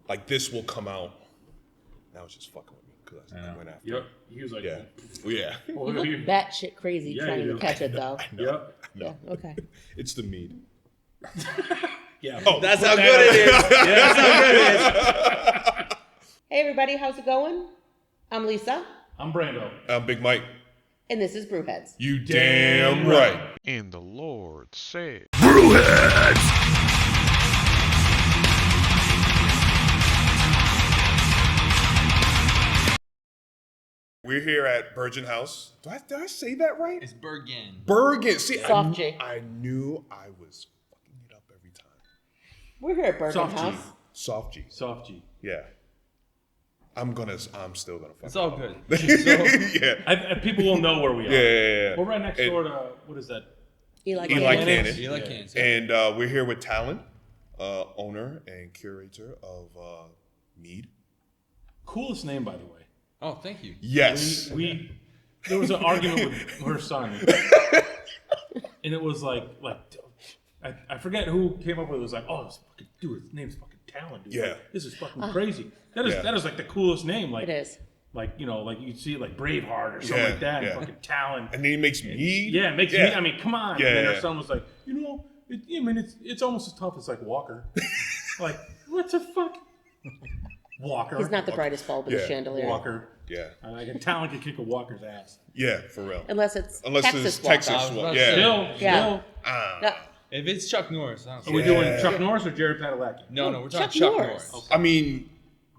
like this will come out. Now it's just fucking with me because I went after. Yep. He was like, yeah, yeah. You look batshit crazy trying to catch it though. Yep. Yeah. Okay. It's the mead. Yeah. Oh, That's how good it is. Yeah, that's how good it is. Hey everybody, how's it going? I'm Lisa, I'm Brando. I'm Big Mike. and this is Brewheads. You damn right. And the Lord said, Brewheads. We're here at Bergen House. Did I say that right? It's Bergen. Bergen. See, Soft G. I knew I was fucking it up every time. We're here at Bergen Soft G. House. Soft G. Soft G. Yeah. I'm still gonna fuck It's it all up. good. Yeah. People will know where we are. Yeah. We're right next door to, what is that? Eli Cannon. Cannon. You like cans. And we're here with Talon, owner and curator of Mead. Coolest name, by the way. Oh, thank you. Yes. There was an argument with her son, and it was like I forget who came up with it. It was like, oh, this fucking dude, his name's fucking Talon, dude. Yeah. Like, this is fucking crazy. That is like the coolest name. Like It is. Like, you know, like you'd see it like Braveheart or something like that. Yeah. And fucking Talon. And then he makes Mead. Yeah, it makes me. I mean, come on. Yeah, And then yeah. her son was like, it's almost as tough as like Walker. Like, what the fuck? Walker. He's not the brightest bulb in the Yeah. chandelier. Walker. Yeah. Like a Talon could kick a Walker's ass. Yeah, for real. Unless it's Texas Walker. one. about Yeah. to Still. No, If it's Chuck Norris, I don't Are we care. doing Chuck Norris or Jared Padalecki? No, we're talking Chuck Chuck Norris. Norris. I mean,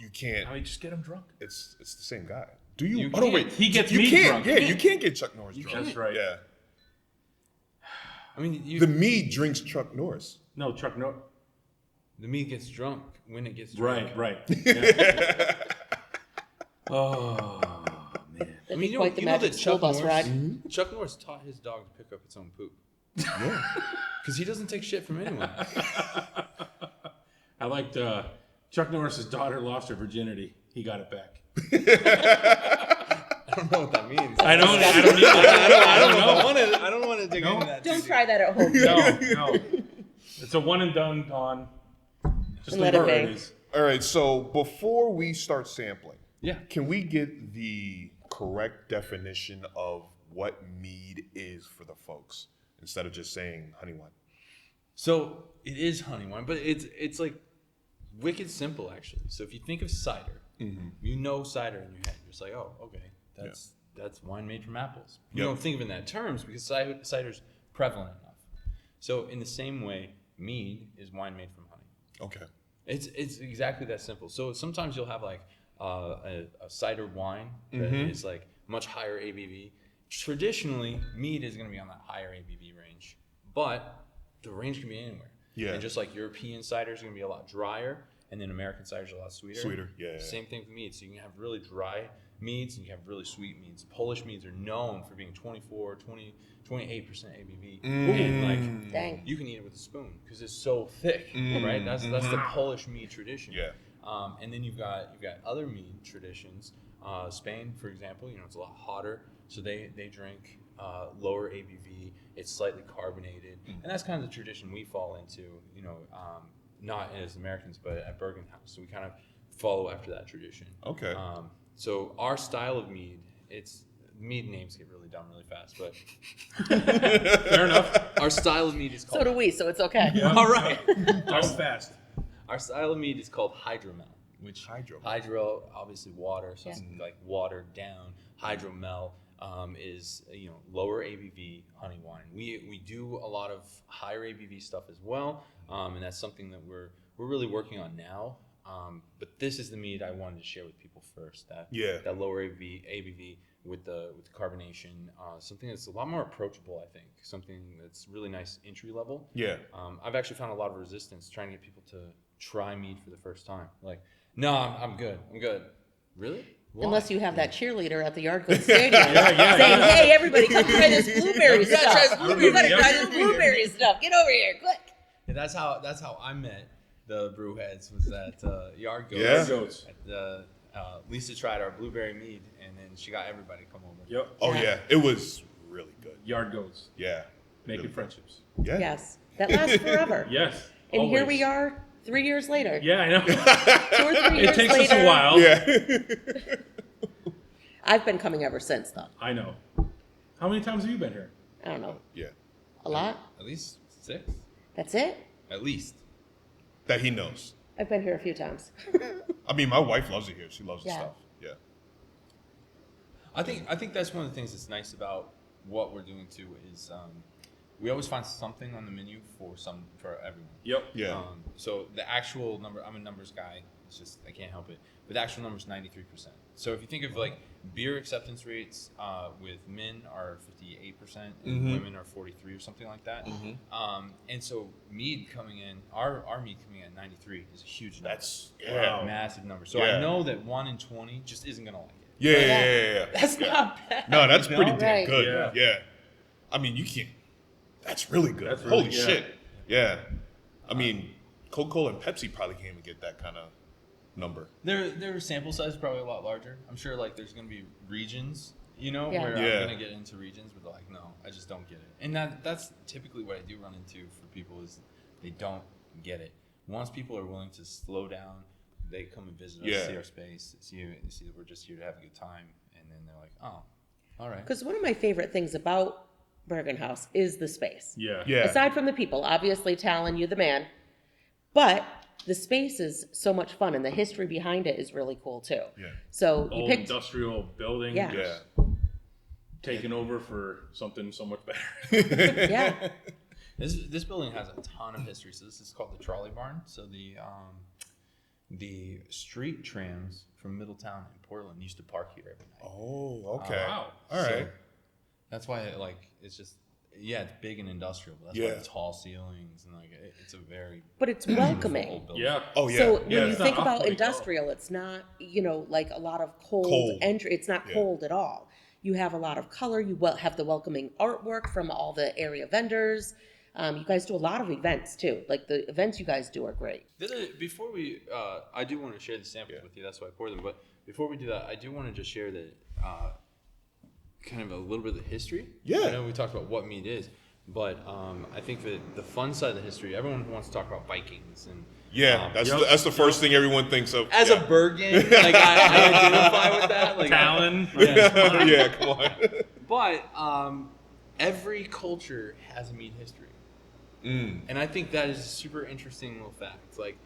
you can't. I mean, just get him drunk. It's the same guy. Do you? You Oh no, can't. wait. He gets you Mead can't. drunk. Yeah, You you can't. can't get Chuck Norris drunk. That's right. Yeah. I mean, The Mead drinks Chuck Norris. No, Chuck Norris. the meat gets drunk when it gets drunk. Right. Yeah. Oh, man. that'd be quite the magic school bus ride. Chuck Norris taught his dog to pick up its own poop. Yeah. Because he doesn't take shit from anyone. I liked Chuck Norris's daughter lost her virginity. He got it back. I don't know what that means. I don't either. I don't want to dig into that. Don't try that at home. No. It's a one and done, Dawn. Just Let leave it where be. it is. All right. So before we start sampling, Yeah. can we get the correct definition of what mead is for the folks instead of just saying honey wine? So it is honey wine, but it's like wicked simple actually. So if you think of cider, you know cider in your head. You're just like, oh, okay, that's wine made from apples. You Yep. don't think of it in that terms because cider's prevalent enough. So in the same way, mead is wine made from honey. Okay. It's exactly that simple. So sometimes you'll have like a cider wine that is like much higher ABV. Traditionally, mead is going to be on that higher ABV range, but the range can be anywhere. Yeah. And just like European cider is going to be a lot drier, and then American cider is a lot sweeter. Sweeter, yeah. Same thing with mead. So you can have really dry meads and you can have really sweet meads. Polish meads are known for being 24, 20, 28% ABV. And like Dang. you can eat it with a spoon because it's so thick, right? That's the Polish mead tradition. Yeah. And then you've got other mead traditions. Spain, for example, it's a lot hotter, so they drink lower ABV. It's slightly carbonated, and that's kind of the tradition we fall into. Not as Americans, but at Bergen House, so we kind of follow after that tradition. Okay. So our style of mead, mead names get really dumb really fast, but Fair enough. our style of mead is called. So do we, so it's okay. All right. Talk fast. Our style of mead is called hydromel, which hydro obviously water, so it's like watered down. Hydromel is lower ABV honey wine. We do a lot of higher ABV stuff as well, and that's something that we're really working on now. But this is the mead I wanted to share with people first. That lower ABV with the carbonation, something that's a lot more approachable. I think something that's really nice entry level. Yeah. I've actually found a lot of resistance trying to get people to try mead for the first time. Like, no, I'm good. Really? Why? Unless you have that cheerleader at the Yardgood Stadium saying, hey, everybody, come try this blueberry stuff. You gotta try this blueberry stuff. Get over here, quick. Yeah, that's how I met the Brewheads, was at Yard Goats. Yeah. Goats. Lisa tried our blueberry mead, and then she got everybody to come over. Yep. Oh yeah, it was really good. Yard goats. Yeah. Making Really. friendships. Yeah. Yes, that lasts forever. Yes. And here always. we are, 3 years later. Yeah, I know. 2 or 3 years It takes later. us a while. Yeah. I've been coming ever since, though. I know. How many times have you been here? I don't know. Yeah. A lot? At least 6. That's it? At least. That he knows. I've been here a few times. I mean, my wife loves it here. She loves the Yeah. stuff. Yeah. I think that's one of the things that's nice about what we're doing too is we always find something on the menu for everyone. Yep. Yeah. So the actual number, I'm a numbers guy. It's just I can't help it. But the actual number is 93%. So if you think of like beer acceptance rates with men are 58% and women are 43 or something like that. And so mead coming in, our mead coming in at 93 is a huge number. That's Wow. Massive number. So Yeah. I know that 1 in 20 just isn't gonna like it. Yeah. That's not bad. No, that's you pretty know? damn Right. good. Yeah. Yeah. I mean, you can't. That's really good. That's really- Holy yeah. shit. Yeah. I mean, Coca-Cola and Pepsi probably can't even get that kind of number. Their sample size is probably a lot larger. I'm sure like there's gonna be regions, you know, Yeah. where Yeah. I'm gonna get into regions where they're like, no, I just don't get it. And that's typically what I do run into for people is they don't get it. Once people are willing to slow down, they come and visit us, Yeah. see our space, see that we're just here to have a good time, and then they're like, oh, all right. Because one of my favorite things about Bergen House is the space. Yeah. Yeah. Aside from the people, obviously, Talon, you're the man. But the space is so much fun, and the history behind it is really cool, too. Yeah. So you Old picked... industrial building. Yeah. just Yeah. taken over for something so much better. Yeah. This building has a ton of history. So this is called the Trolley Barn. So the street trams from Middletown and Portland used to park here every night. Oh, okay. Wow. All right. So that's why it's just it's big and industrial. But that's why Yeah. the tall ceilings and it's a very But it's beautiful welcoming. old building. Yeah. Oh, yeah. So when yeah. you It's think not about off-putting industrial, it's not, like a lot of cold Cold. entry. It's not Yeah. cold at all. You have a lot of color. You have the welcoming artwork from all the area vendors. You guys do a lot of events too. Like the events you guys do are great. Before we, I do want to share the samples with you. That's why I poured them. But before we do that, I do want to just share that kind of a little bit of the history. Yeah. I know we talked about what mead is, but I think that the fun side of the history, everyone wants to talk about Vikings and. Yeah, that's Yep. that's the first thing everyone thinks of. As yeah. a Bergen, like I identify with that. Like Talon. Yeah, come on. But every culture has a mead history. And I think that is a super interesting little fact. Like,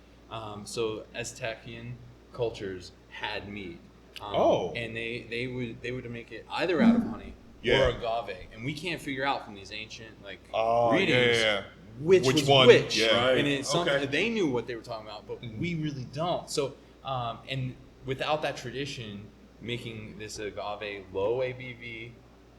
so Aztecian cultures had mead. And they would make it either out of honey Yeah. or agave, and we can't figure out from these ancient Oh, readings yeah. which Which was one? which. Yeah. Right. And it's something Okay. that they knew what they were talking about, but we really don't. So, and without that tradition, making this agave low ABV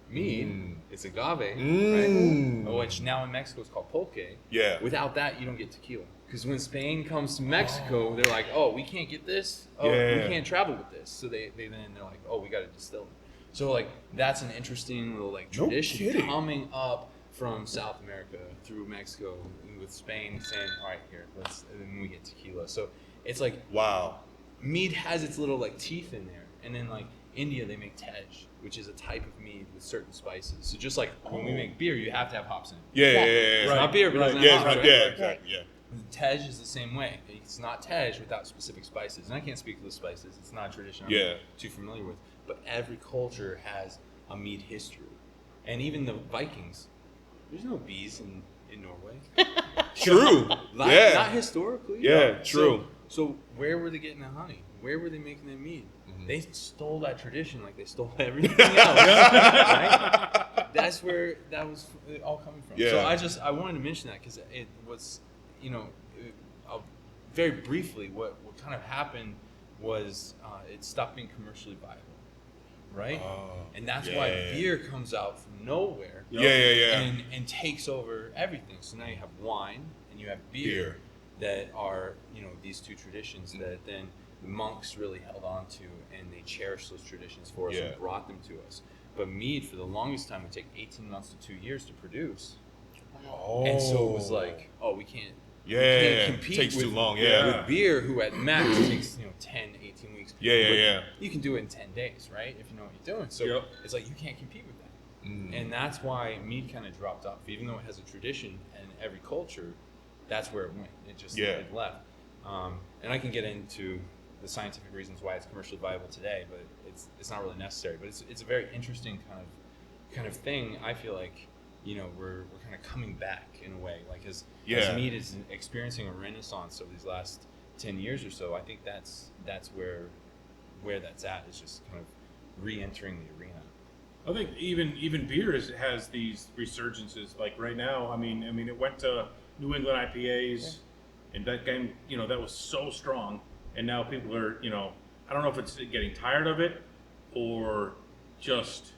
mead, it's agave, right? Which now in Mexico is called pulque. Yeah. Without that, you don't get tequila. Because when Spain comes to Mexico, they're like, oh, we can't get this. Oh, Yeah. we can't travel with this. So they're like, oh, we got to distill it. So that's an interesting little No tradition kidding. coming up from South America through Mexico with Spain saying, all right, here, and then we get tequila. So it's like Wow. mead has its little teeth in there, and then India they make tej, which is a type of mead with certain spices. So just like when we make beer, you have to have hops in it. Yeah, yeah, Yeah. yeah. yeah. It's not beer, but it doesn't Yeah, have it's hops. not, right? yeah, exactly. Yeah. Tej is the same way. It's not tej without specific spices, and I can't speak to the spices. It's not a tradition I'm Yeah. too familiar with. But every culture has a mead history, and even the Vikings. There's no bees in Norway. True. Not Yeah. historically. Yeah, true. So where were they getting the honey? Where were they making their mead? They stole that tradition like they stole everything else. Right? That's where that was all coming from. Yeah. So I wanted to mention that because it was, very briefly, what kind of happened was it stopped being commercially viable. Right? And that's why yeah. beer comes out from nowhere Yeah. and takes over everything. So now you have wine and you have beer. That are, these two traditions that then the monks really held on to, and they cherished those traditions for us Yeah. and brought them to us. But mead, for the longest time, would take 18 months to 2 years to produce. Oh. And so it was like, oh, we can't Yeah. compete Takes with, too long. Yeah. with beer, who at max takes 10, 18 weeks. Yeah. But Yeah. You can do it in 10 days, right? If you know what you're doing. So Yep. it's like you can't compete with that. And that's why mead kind of dropped off. Even though it has a tradition in every culture, that's where it went. It just Yeah. it left. And I can get into the scientific reasons why it's commercially viable today, but it's not really necessary. But it's a very interesting kind of thing. I feel like, we're kind of coming back in a way, like as meat is experiencing a renaissance over these last 10 years or so. I think that's where that's at. It's just kind of re-entering the arena. I think even beer has these resurgences. Like right now, I mean, it went to New England IPAs, and that game, that was so strong, and now people are, I don't know if it's getting tired of it, or just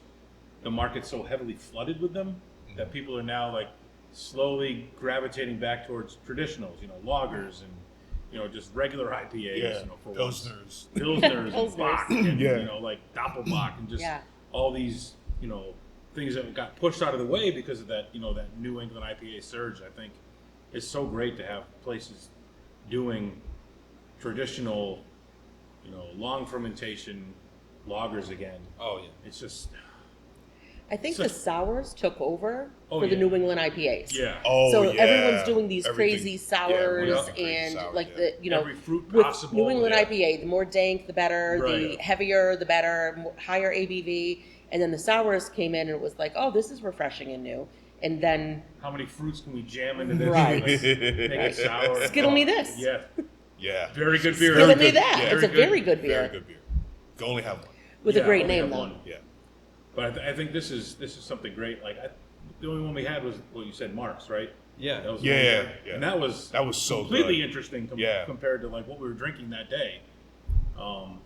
the market's so heavily flooded with them that people are now like slowly gravitating back towards traditionals, lagers and just regular IPAs, for Pilsners. Pilsners and Bach, and Yeah. Like Doppelbock, and just Yeah. all these things that got pushed out of the way because of that that New England IPA surge. I think it's so great to have places doing traditional long fermentation lagers again. Oh yeah. It's just I think the sours took over Oh, for the yeah. New England IPAs. yeah. Oh, So yeah. everyone's doing these Everything- crazy yeah, sours everyone's doing crazy and sours, like yeah. the Every fruit with possible. New England yeah. IPA, the more dank the better, the Right. heavier the better, higher ABV, and then the sours came in and it was like, oh, this is refreshing and new, and then How many fruits can we jam into this? Right. Like, make it sour. Skittle me this. Yeah. Yeah. Very good beer. Skittle Very me good. that. Yeah. It's a very good beer Very good beer. You can only have one. with a Yeah, great only name have though. one. Yeah. But I think this is something great. Like the only one we had was you said, Mark's, right? Yeah. That was the Yeah, one yeah, there. yeah. And that was so completely good. interesting Yeah. compared to like what we were drinking that day.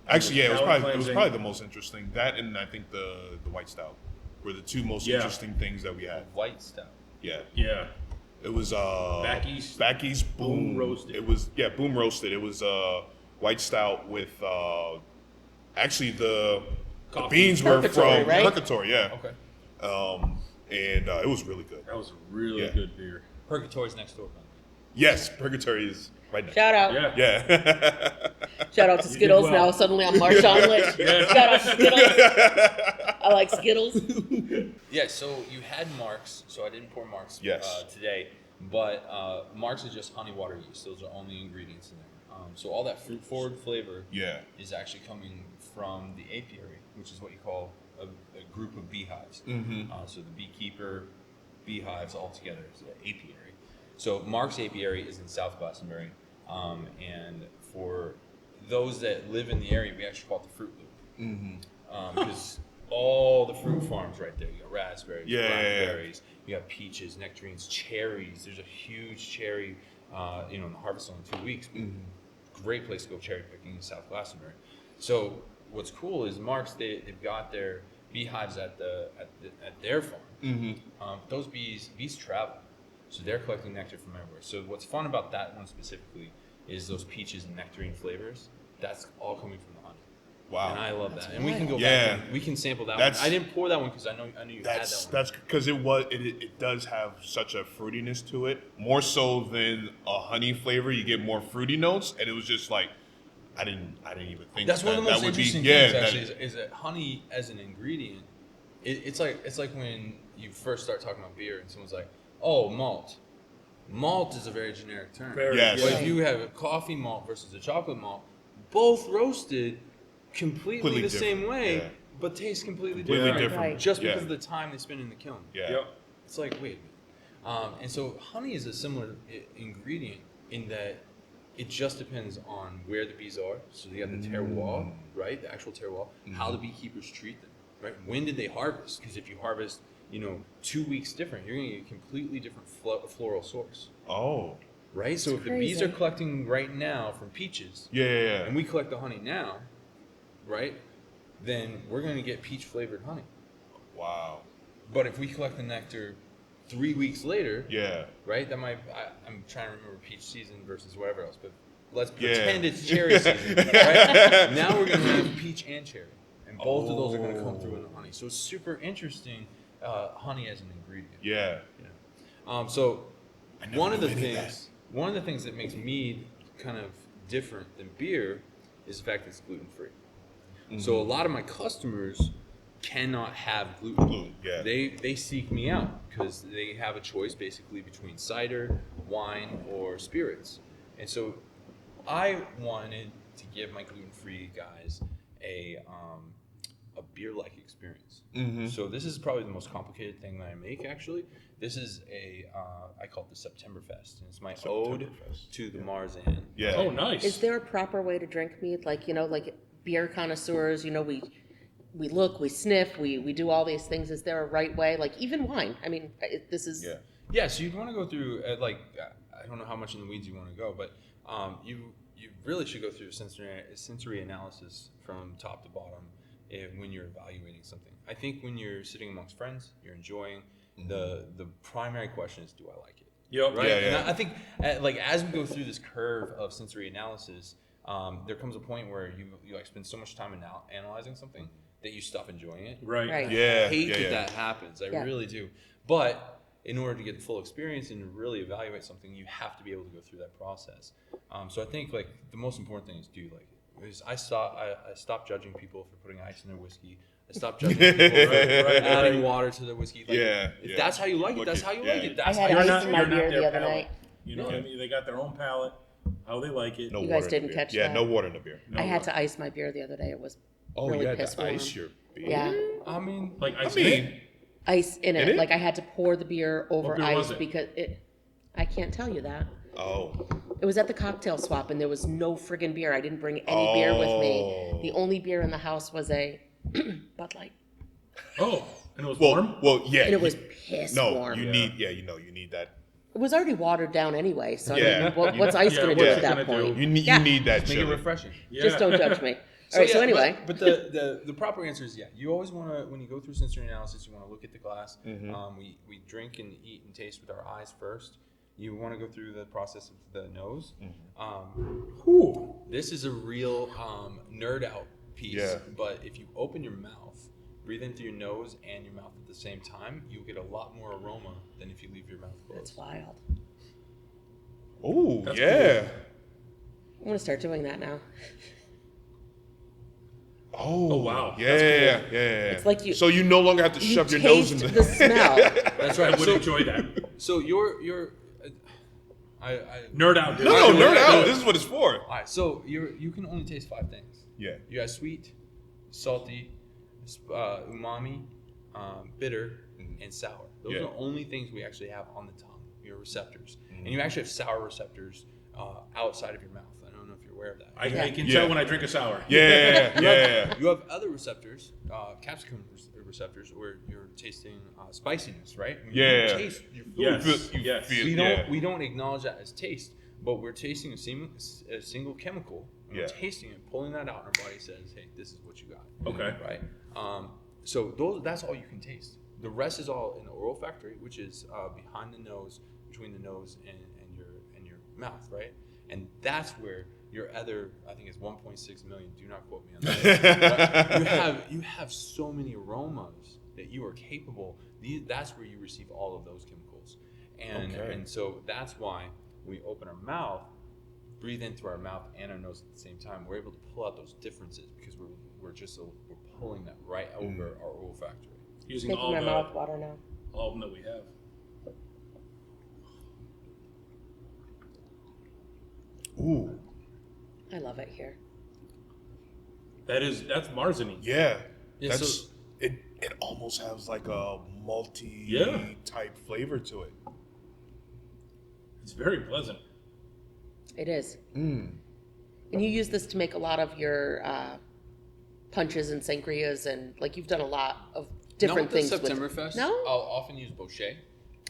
Actually, yeah, it was palate probably cleansing. the most interesting. That and I think the white stout were the two most Yeah. interesting things that we had. White stout. Yeah. Yeah. It was Back East boom roasted. It was boom roasted. It was white stout with actually the Coffee. beans were Purgatory, from right? Purgatory, yeah. Okay. And it was really good. That was a really Yeah. good beer. Purgatory's next door. man. Yes, Purgatory is right next. Shout out. Yeah. Yeah. Shout out to You did Skittles. well. Now suddenly I'm Marshawn Lynch. Yeah. Shout out to Skittles. I like Skittles. Yeah, so you had Mark's, so I didn't pour Mark's Yes. today, but Mark's is just honey water yeast. Those are only ingredients in there. So all that fruit forward flavor Yeah. is actually coming from the apiary, which is what you call a group of beehives. Mm-hmm. So the beekeeper, beehives all together is the apiary. So Mark's apiary is in South Glastonbury, and for those that live in the area, we actually call it the Fruit Loop. Mm-hmm. Because all the fruit farms right there. You got raspberries, Yeah, yeah, yeah. blackberries, you got peaches, nectarines, cherries. There's a huge cherry, in the harvest only 2 weeks. Mm-hmm. Great place to go cherry picking in South Glastonbury. So what's cool is Mark's, they've got their beehives at their farm. Mm-hmm. Those bees travel, so they're collecting nectar from everywhere. So what's fun about that one specifically is those peaches and nectarine flavors. That's all coming from the honey. Wow. And I love that. That's And we can go wild. Yeah. back and we can sample that That's- one. I didn't pour that one because I knew you had that one. That's because it does have such a fruitiness to it, more so than a honey flavor. You get more fruity notes, and it was just like I didn't even think That's one of the that most would be interesting yeah. things actually is that honey as an ingredient. It's like when you first start talking about beer and someone's like, "Oh, malt." Malt is a very generic term. Very Yes. But good. if you have a coffee malt versus a chocolate malt, both roasted completely Completely the same different, way, yeah. but taste completely Completely different. different. Right. Just Yeah. because of the time they spend in the kiln. Yeah. Yep. It's like, wait a minute. And so honey is a similar ingredient in that it just depends on where the bees are. So you have the terroir, right? The actual terroir, how the beekeepers treat them, right? When did they harvest? Because if you harvest, 2 weeks different, you're going to get a completely different floral source, Oh. right? So if the bees are collecting right now from peaches, Yeah. and we collect the honey now, right? Then we're going to get peach flavored honey. Wow. But if we collect the nectar 3 weeks later, Yeah. right? That might. I'm trying to remember peach season versus whatever else, but let's Yeah. pretend it's cherry season, right? Now we're going to have peach and cherry, and both of those are going to come through in the honey. So it's super interesting, honey as an ingredient. Yeah. So one of the knew any of things that makes mead kind of different than beer is the fact that it's gluten free. So a lot of my customers cannot have gluten. Gluten, yeah. They seek me out because they have a choice basically between cider, wine, or spirits. And so I wanted to give my gluten-free guys a beer-like experience. So this is probably the most complicated thing that I make. Actually, this is I call it the Septemberfest, and it's my ode to the Marzan. Yeah. Oh, nice. Is there a proper way to drink mead? Like, like beer connoisseurs, we look, we sniff, we do all these things. Is there a right way? Like even wine. I mean, this is... Yeah, so you'd want to go through, I don't know how much in the weeds you want to go, but you really should go through sensory analysis from top to bottom when you're evaluating something. I think when you're sitting amongst friends, you're enjoying, the primary question is, do I like it? Yep. Right? Yeah, And yeah. I think, as we go through this curve of sensory analysis, there comes a point where you spend so much time analyzing something that you stop enjoying it. Right. Right. Yeah. I hate yeah. that happens. I Yeah. really do. But in order to get the full experience and really evaluate something, you have to be able to go through that process. So I think the most important thing is do you like it. Is I stopped judging people for putting ice in their whiskey. I stopped judging people for adding water to their whiskey. If that's how you like it, that's how you like it. That's I how had you ice in my beer their the other palate. night. You know what I mean? They got their own palate, how they like it. No You water guys in didn't the beer. catch Yeah, that? no water in the beer. I had to ice my beer the other day. It was really you had piss to warm. ice your beer? Yeah, I mean, Like I ice mean, ice in it. In it? Like I had to pour the beer over beer was ice it? because I can't tell you that. oh. It was at the cocktail swap and there was no friggin' beer. I didn't bring any beer with me. The only beer in the house was a Bud Light. Oh, and it was warm? Well, yeah. And it was piss No, warm. you need, you need that. It was already watered down anyway. So I Yeah. mean, what's ice Yeah, going to what's do it at that gonna do? point? You need, Yeah. you need that make it chili. refreshing. Yeah. Just don't judge me. All right. So anyway, but the proper answer is you always want to, when you go through sensory analysis, you want to look at the glass. We drink and eat and taste with our eyes first. You want to go through the process of the nose. This is a real nerd out piece. Yeah. But if you open your mouth, breathe in through your nose and your mouth at the same time, you'll get a lot more aroma than if you leave your mouth that's closed. wild. Oh, That's yeah. I'm going to start doing that now. Oh, wow. Yeah, That's yeah, cool. yeah. It's like you- So you no longer have to You shove your nose taste in the smell. That's I right. would So, enjoy that. so you're I Nerd out, dude. No, do nerd it. out. This is what it's for. all right. So you can only taste 5 things. Yeah. You got sweet, salty, umami, bitter, and sour. Those Yeah. are the only things we actually have on the tongue, your receptors. And you actually have sour receptors outside of your mouth. I don't know if you're aware of that. I can Yeah. tell when I drink a sour. Yeah. You have other receptors, capsicum receptors, where you're tasting spiciness, right? When Yeah. You taste your food. Yes. You Yes. feel- We yeah. don't we don't acknowledge that as taste, but we're tasting a single chemical. And Yeah. We're tasting it, pulling that out, and our body says, "Hey, this is what you got." Okay. Right. So that's all you can taste. The rest is all in the oral factory, which is behind the nose, between the nose and your mouth, right? And that's where your other, I think it's 1.6 million. Do not quote me on that. But you have so many aromas that you are capable. That's where you receive all of those chemicals, and so that's why when we open our mouth, breathe in through our mouth and our nose at the same time, we're able to pull out those differences because we're pulling that right over our olfactory. Using Making all my the mouth water now. all of them that we have. Ooh. I love it here. That's Marzini. Yeah. Yeah, That's so- it almost has like a multi Yeah. type flavor to it. It's very pleasant. It is. And you use this to make a lot of your punches and sangrias, and like you've done a lot of different things. Not with the Septemberfest. No? I'll often use bochet,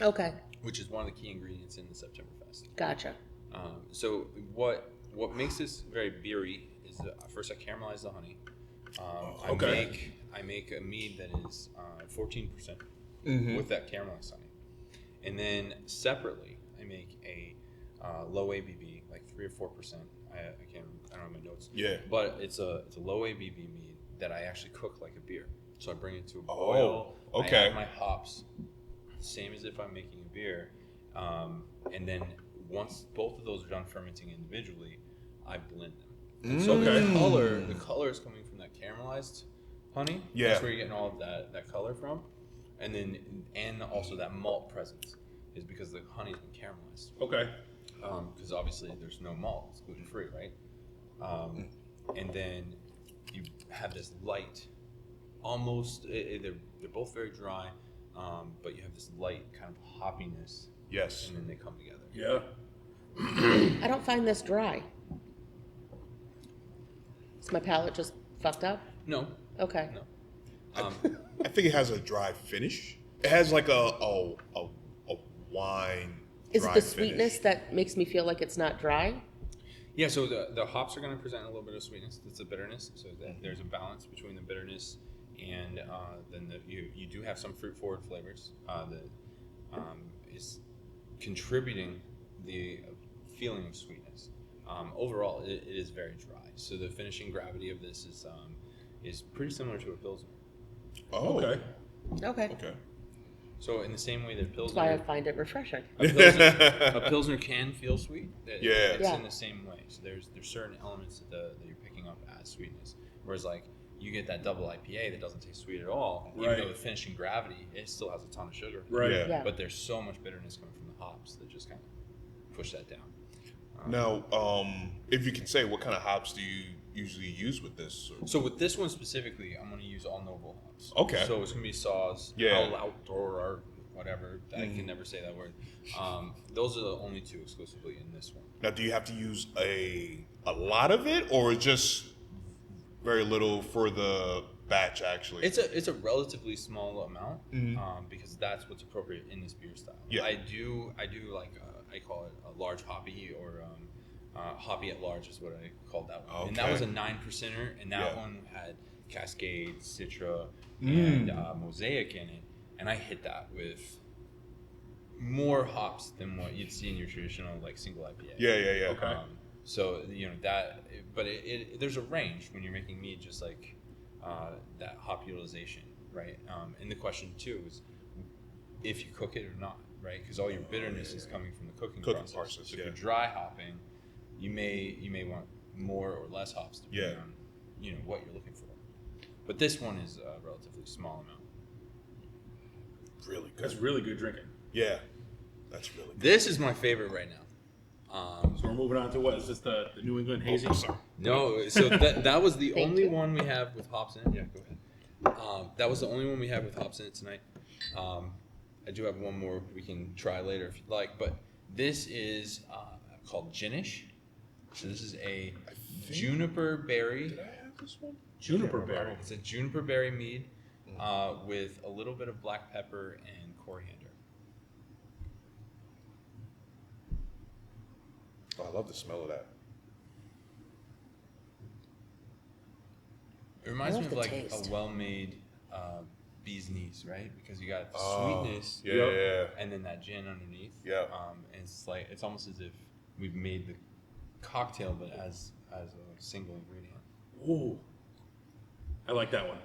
Okay, which is one of the key ingredients in the Septemberfest. gotcha. So what makes this very beery is first I caramelize the honey. Okay. I make a mead that is 14% with that caramelized honey, and then separately I make a low ABV, like 3 or 4%. I don't have my notes. Yeah. But it's a low ABV mead that I actually cook like a beer. So I bring it to a boil. Oh, I okay. add my hops, same as if I'm making a beer, and then once both of those are done fermenting individually, I blend them. And so the color is coming from that caramelized honey. Yeah. That's where you're getting all of that color from, and also that malt presence is because the honey's been caramelized. Okay. because obviously there's no malt, it's gluten free, right? And then you have this light, almost they're both very dry, but you have this light kind of hoppiness. Yes. And then they come together. Yeah. I don't find this dry. Is my palate just fucked up? No. Okay. No. I think it has a dry finish. It has like a wine. Is it dry the sweetness finish. that makes me feel like it's not dry? Yeah, so the hops are going to present a little bit of sweetness. That's the bitterness. So there's a balance between the bitterness and then you do have some fruit forward flavors that is contributing the feeling of sweetness. Overall, it is very dry. So the finishing gravity of this is pretty similar to a Pilsner. Oh. Okay. Okay. Okay. So in the same way that That's why I Pilsner, find it refreshing. a Pilsner can feel sweet. Yeah. It's Yeah. in the same way. So there's certain elements that you're picking up as sweetness. Whereas like you get that double IPA that doesn't taste sweet at all, even Right. though the finishing gravity, it still has a ton of sugar. Right. Yeah. Yeah. But there's so much bitterness coming from the hops that just kind of push that down. Now, if you can say, what kind of hops do you usually use with this? So with this one specifically, I'm going to use all noble hops. Okay. So it's going to be Saws, Yeah. Outdoor, or whatever. I can never say that word. Those are the only two exclusively in this one. Now, do you have to use a lot of it, or just very little for the batch? Actually, It's a relatively small amount because that's what's appropriate in this beer style. Yeah. I do like I call it a large hoppy or hoppy at large is what I called that one. And that Okay. was a 9%er, and that Yeah. one had Cascade, Citra, and Mosaic in it, and I hit that with more hops than what you'd see in your traditional like single IPA. yeah. Okay. So that, but there's a range when you're making mead, just like that hop utilization, right? And the question too is if you cook it or not, right? Because all your bitterness is coming from the cooking process. So if yeah. you're dry hopping, you may want more or less hops depending Yeah. on what you're looking for. But this one is a relatively small amount. Really good. That's really good drinking. Yeah, that's really good. This is my favorite right now. So we're moving on to what is this? The New England Hazy? Oh, sorry. No, so that was the Thank only you. one we have with hops in it. Yeah, go ahead. That was the only one we had with hops in it tonight. I do have one more we can try later if you'd like, but this is called Ginish. So this is a juniper berry. Did I have this one? Juniper berry. It's a juniper berry mead with a little bit of black pepper and coriander. Oh, I love the smell of that. It reminds I me love of the like taste. a well-made bee's knees, right? Because you got the Oh, sweetness, Yeah. and then that gin underneath. Yeah. And it's almost as if we've made the cocktail, but as a single ingredient. Ooh. I like that one.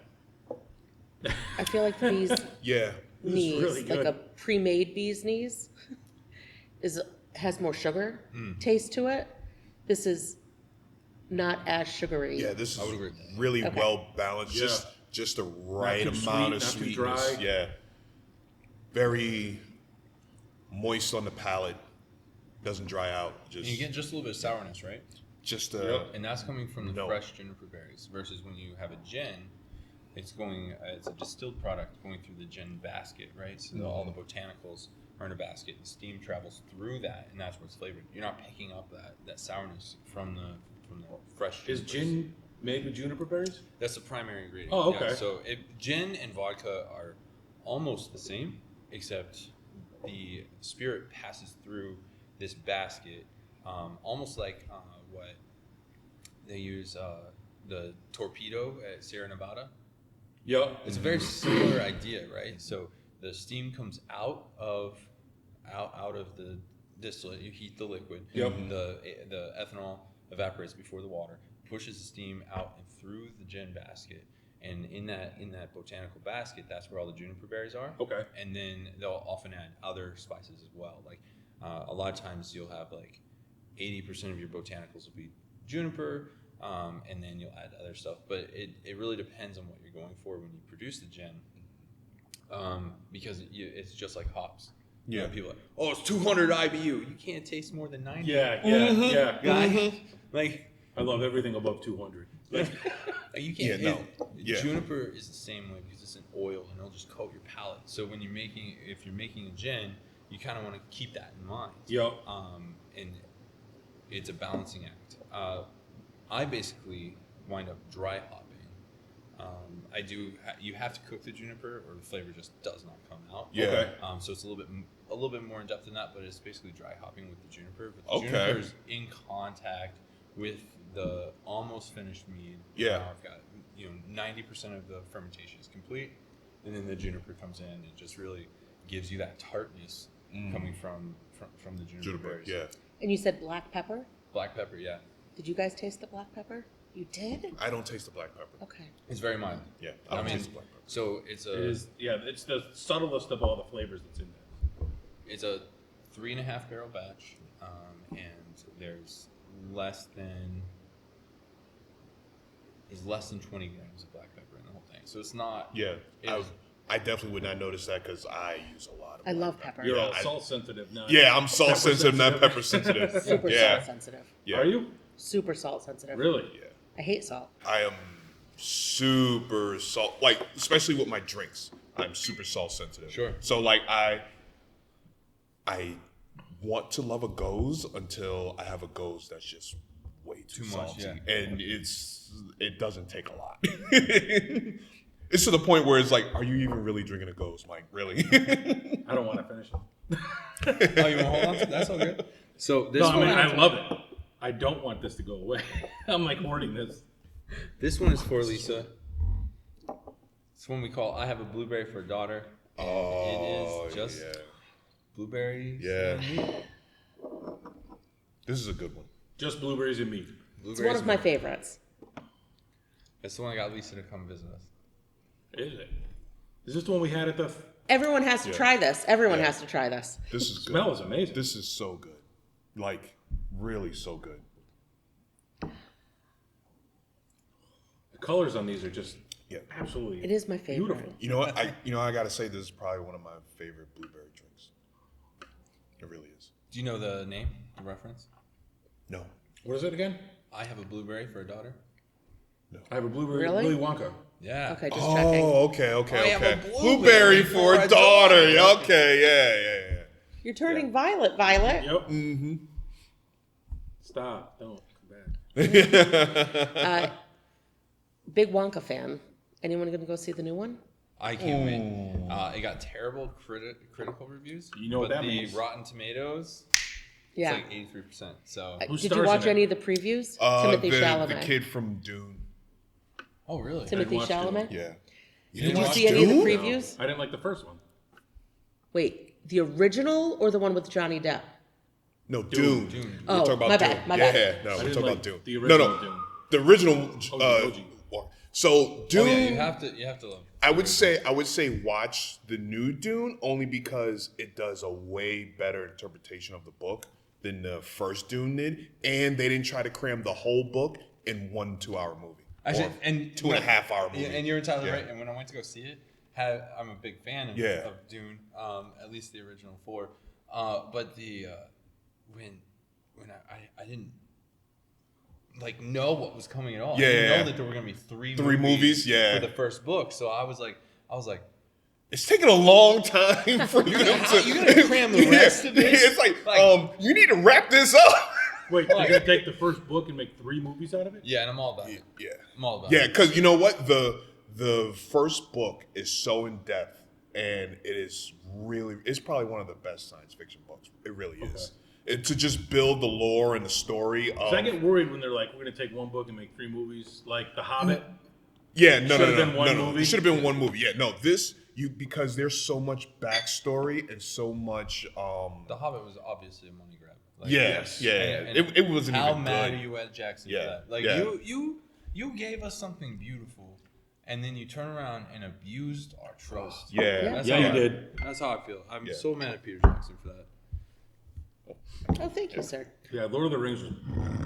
I feel like these Yeah. This is knees, really like good. a pre-made bee's knees, has more sugar taste to it. This is not as sugary. Yeah, this I would is agree with that. really Okay. well balanced. Yeah. Just the right too amount sweet, of not too sweetness. dry. Yeah. Very moist on the palate. Doesn't dry out. And you get just a little bit of sourness, right? Just And that's coming from the No. fresh juniper berries. Versus when you have a gin, it's a distilled product going through the gin basket, right? So all the botanicals are in a basket. The steam travels through that, and that's where it's flavored. You're not picking up that sourness from the fresh. Is junipers. gin made with juniper berries? That's the primary ingredient. Oh, okay. Yeah, so gin and vodka are almost the same, except the spirit passes through this basket, almost like what they use the torpedo at Sierra Nevada. Yep. It's a very similar idea, right? So the steam comes out of the distillate. You heat the liquid. Yep. The ethanol evaporates before the water, pushes the steam out and through the gin basket. And in that botanical basket, that's where all the juniper berries are. Okay. And then they'll often add other spices as well. Like a lot of times you'll have like 80% of your botanicals will be juniper, and then you'll add other stuff. But it really depends on what you're going for when you produce the gin, because it's just like hops. You know, Yeah. people are like, oh, it's 200 IBU. You can't taste more than 90. Yeah. Guy. Like, I love everything above 200. Like, you can't. Yeah, no. Yeah. Juniper is the same way because it's an oil and it'll just coat your palate. So when if you're making a gin, you kind of want to keep that in mind. Yep. And it's a balancing act. I basically wind up dry hopping. You have to cook the juniper, or the flavor just does not come out. Yeah. Okay. So it's a little bit more in depth than that, but it's basically dry hopping with the juniper. But the Okay. juniper is in contact with the almost finished mead. Yeah. Now I've got 90% of the fermentation is complete, and then the juniper comes in and just really gives you that tartness coming from the juniper berries. Yeah. And you said black pepper? Black pepper, yeah. Did you guys taste the black pepper? You did? I don't taste the black pepper. Okay. It's very mild. Yeah. I don't mean, taste the black pepper. so it's it is. Yeah, it's the subtlest of all the flavors that's in there. It's a 3.5 barrel batch, and there's less than 20 grams of black pepper in the whole thing. So it's not. Yeah. It's, I definitely would not notice that because I use a lot of I black love pepper. You're Yeah, all salt sensitive now. Yeah, I'm salt Pepper sensitive, not sensitive. pepper sensitive. Super yeah. salt sensitive. Yeah. Are you? Super salt sensitive. Really? Yeah. I hate salt. I am super salt, like especially with my drinks. I'm super salt sensitive. Sure. So like I want to love a goes until I have a goes that's just way too Too much, salty, yeah. and it doesn't take a lot. It's to the point where it's like, are you even really drinking a goes, Mike? Really? I don't want to finish it. oh, you want to hold on to that's all good. So this No, I one, mean, I love it. I don't want this to go away. I'm like hoarding this. this one is for Lisa. It's one we call "I Have a Blueberry for a Daughter." And Oh, it is just yeah. blueberries. Yeah. and meat. This is a good one. Just blueberries and meat. It's Blueberries one of and my meat. favorites. That's the one I got Lisa to come visit us. Is it? Is this the one we had at the Everyone has to Yeah. try this. Everyone Yeah. has to try this. This is good. smell is amazing. This is so good. Like, really so good. The colors on these are just Yeah. absolutely It is my favorite. beautiful. You know what? I gotta say this is probably one of my favorite blueberry drinks. It really is. Do you know the name, the reference? No. What is it again? I Have a Blueberry for a Daughter. I have a blueberry Really? Willy Wonka. Yeah. Okay, just checking. Oh, okay. I have a Blueberry blueberry for a for a daughter. daughter. Okay, yeah. You're turning violet, Violet. Yep. Mm-hmm. Stop. Don't come back. Big Wonka fan. Anyone going to go see the new one? I can't wait. It got terrible critical reviews. You know what but that the means. Rotten Tomatoes, Yeah. it's like 83%. So. Who Did you stars watch in it? any of the previews? Timothy Chalamet. The kid from Dune. Oh, really? Timothy watched it. Chalamet. Yeah. Did you watch see any of the Dune? previews? I didn't like the first one. Wait, the original or the one with Johnny Depp? No, Dune. Dune. We're Oh, talking about my Dune. bad, my bad. Yeah, no, we're didn't talking like about Dune. the No, original Dune. the original. OG. So Dune. Oh, yeah, you have to love. I would say watch the new Dune only because it does a way better interpretation of the book than the first Dune did, and they didn't try to cram the whole book in 1 2-hour movie. Actually, Or and 2.5-hour movie. Yeah, and you're entirely Yeah. right. And when I went to go see it, I'm a big fan of, Yeah. of Dune, at least the original 4. But the when I didn't like know what was coming at all. Yeah, I didn't yeah. know that there were gonna be three movies, yeah. for the first book. So I was like, It's taking a long time for them to. you gotta cram the rest of this? It's like, you need to wrap this up. Wait, you're gonna take the first book and make 3 movies out of it? yeah, and I'm all about it. Yeah. I'm all about Yeah, it. because you know what? The first book is so in depth, and it's probably one of the best science fiction books. It really is. To just build the lore and the story of. So I get worried when they're like, we're gonna take one book and make 3 movies, like The Hobbit. Yeah, no. Should've been one movie? It should have been one movie. Yeah, no. Because there's so much backstory and so much. The Hobbit was obviously a money grab. Like, Yes, yeah. And It wasn't how even mad good. are you at Jackson Yeah, for that? Like yeah. you gave us something beautiful, and then you turn around and abused our trust. Yeah. That's Yeah, how you I- did. That's how I feel. I'm Yeah. so mad at Peter Jackson for that. Oh, thank you, sir. Yeah, Lord of the Rings was.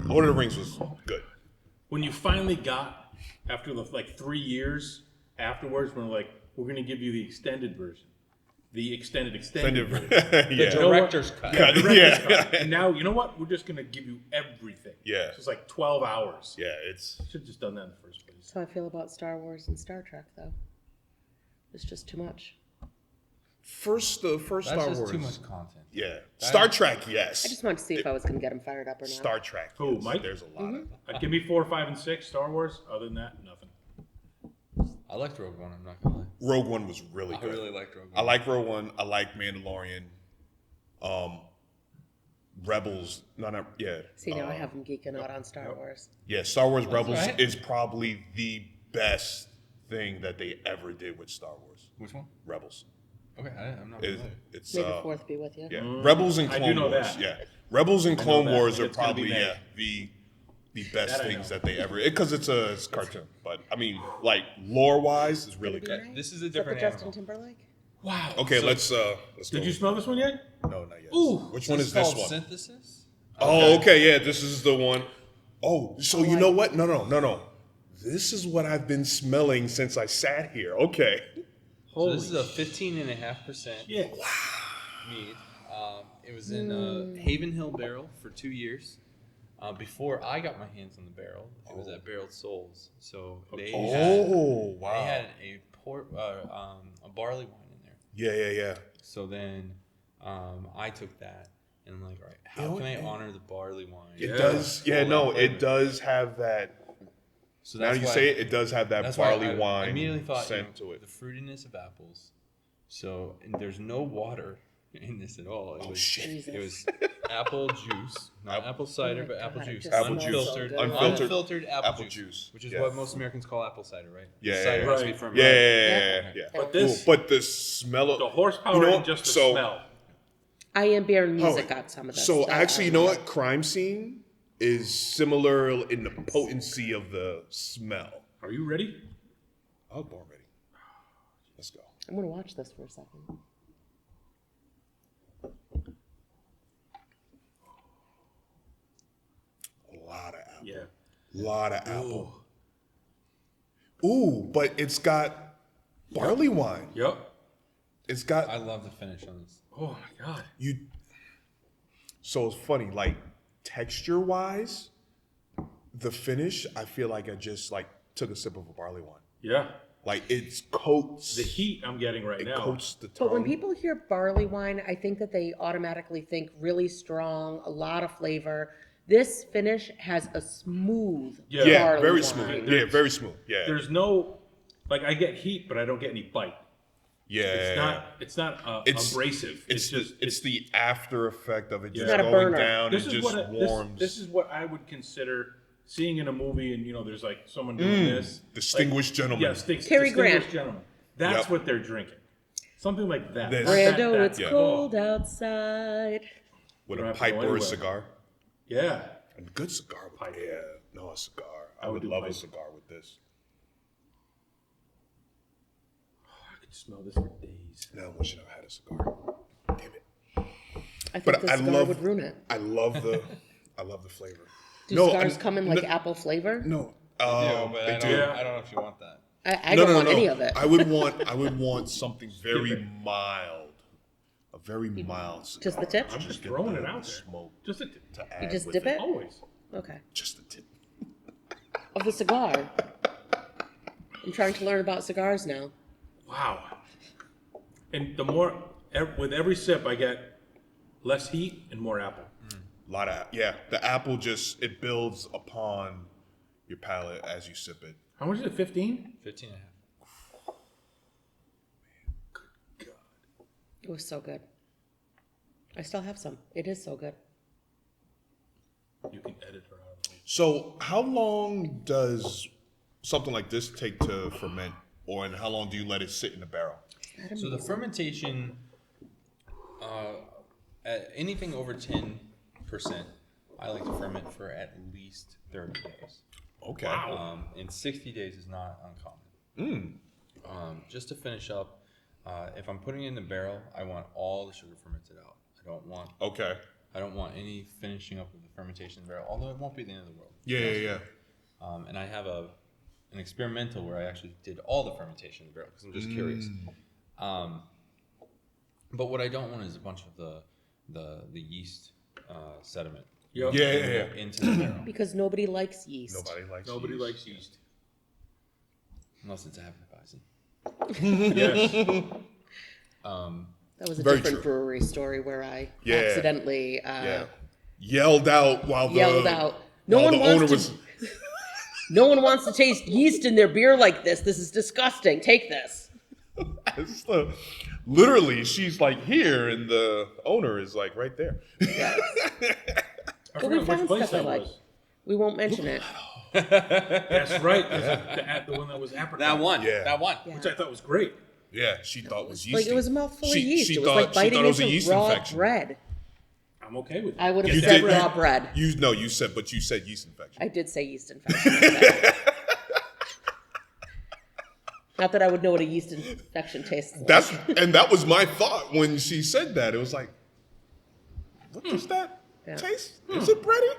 Lord of the Rings was good. When you finally got, after the 3 years afterwards, when we're like, we're gonna give you the extended version. the extended Yeah. The director's cut. Yeah, the director's Yeah. cut. And now, you know what? We're just going to give you everything. Yeah. So it's like 12 hours. Yeah, it's Should have just done that in the first place. That's how I feel about Star Wars and Star Trek, though. It's just too much. the first That's Star just Wars. too much content. Yeah, Star Trek, yes. I just wanted to see if I was going to get them fired up or not. Star Trek. Who, yes. Mike? There's a lot of. Give me 4, 5, and 6 Star Wars. Other than that, nothing. I liked Rogue One. I'm not gonna lie. Rogue One was really I good. really liked Rogue One. I like Rogue One. I like Mandalorian. Rebels. Yeah. See, now I have them geeking out on Star Wars. Yeah, Star Wars Rebels right. is probably the best thing that they ever did with Star Wars. Which one? Rebels. Okay, I'm not. It- familiar. it's May the fourth be with you. yeah. Rebels and I Clone do know Wars. that. Yeah. Rebels and Clone that. Wars are It's gonna be probably May. the best That I things know. that they ever because it's a cartoon. But I mean, like lore wise, it's really Gonna be good. nice. This is a Is that the different Justin animal. Timberlake? Wow. Okay, So- let's go. Did you smell this one yet? No, not yet. Ooh. Which So one this is this called one? Synthesis. Oh, okay, yeah, this is the one. Oh, so you I- know what? No. This is what I've been smelling since I sat here. Okay. So this is a 15.5% Yeah. mead. It was in a Haven Hill barrel for 2 years. Before I got my hands on the barrel, it was at Barreled Souls. So they Oh, they wow. had a barley wine in there. Yeah. So then I took that and I'm like, all right, how can I honor the barley wine? It Yeah. does. Yeah, Full no, of it flavor. does have that. So Now that's you why- say it, it does have that That's why barley I wine immediately thought scent to the it. fruitiness of apples. So and there's no water in this at all. It was, shit. It was apple juice, not apple cider, Oh my but apple God, it juice. just Apple smells juice. so good. Unfiltered apple juice. juice, which is Yeah. what most Americans call apple cider, right? Yeah, cider yeah, has to be right. fermented. Yeah. But this, But the smell of the horsepower You know and what? just the So- smell. I Am Beer and Music Oh, got some of this. So That actually, I you know remember. what? Crime Scene is similar in the potency of the smell. Are you ready? I was born ready. Let's go. I'm going to watch this for a second. A lot of apple. Yeah. Lot of apple. Ooh, but it's got barley wine. Yep. It's got I love the finish on this. Oh my God. you. So it's funny, like texture wise, the finish. I feel like I just like took a sip of a barley wine. Yeah. Like it coats The heat I'm getting right It now. coats the tongue. But when people hear barley wine, I think that they automatically think really strong, a lot of flavor. This finish has a smooth Yeah, barley very wine. smooth. Yeah, very smooth. Yeah, There's no, like I get heat, but I don't get any bite. yeah. It's not It's- abrasive. It's just it's the after effect of it just Not a going burner. down this and is just what warms. this is what I would consider seeing in a movie, and there's like someone doing this. Distinguished gentleman. Yes, Cary Grant. distinguished gentleman. That's Yep. what they're drinking. Something like that. This. Not that- Brando, that- it's yeah. cold outside. With You a don't have to pipe go or a anywhere. cigar. Yeah. A good cigar. With Pipe. Yeah, no, a cigar. I I would would do love pipe. a cigar with this. I could smell this for days. Now I wish I had a cigar. Damn it. I think But the I cigar love would ruin it. I love the I love the flavor. Do No, cigars I'm- come in like no- apple flavor? No. but they I do. don't, I don't know if you want that. I don't want any of it. I would want something very mild. A very mild cigar. Just the tip? I'm just get throwing the it out there. Smoke Just a to add You just with dip it? always. Okay. Just the tip. Of the cigar. I'm trying to learn about cigars now. Wow. And the more with every sip, I get less heat and more apple. A lot of the apple just it builds upon your palate as you sip it. How much is it? 15? 15.5. It was so good. I still have some. It is so good. You can edit her out. So how long does something like this take to ferment, and how long do you let it sit in the barrel? So the fermentation, at anything over 10%, I like to ferment for at least 30 days. Okay. And 60 days is not uncommon. Just to finish up, if I'm putting it in the barrel, I want all the sugar fermented out. Okay. I don't want any finishing up of the fermentation in the barrel, although it won't be the end of the world. Yeah. And I have an experimental where I actually did all the fermentation in the barrel because I'm just curious. But what I don't want is a bunch of the yeast sediment. Yep. Into the barrel. Because nobody likes yeast. Nobody likes yeast. Unless it's Hefeweizen. Yes. That was a Very different true. brewery story where I Yeah. accidentally Yelled out while yelled out. No while one the wants owner to. was. No one wants to taste yeast in their beer like this. This is disgusting. Take this. Literally, she's like here, and the owner is like right there. Yes. I But we forgot which found place stuff I that like. was. We won't mention it. That's right. The one that was apricot. That one. Yeah. That one. Yeah. Which I thought was great. Yeah, she thought was yeasty. Like it was a mouthful of yeast. It was thought- like biting thought it was a into yeast raw infection. bread. I'm okay with it. I would have You said did- raw bread. You said yeast infection. I did say yeast infection. Not that I would know what a yeast infection tastes like. That was my thought when she said that. It was like, what does that taste? Is it bready?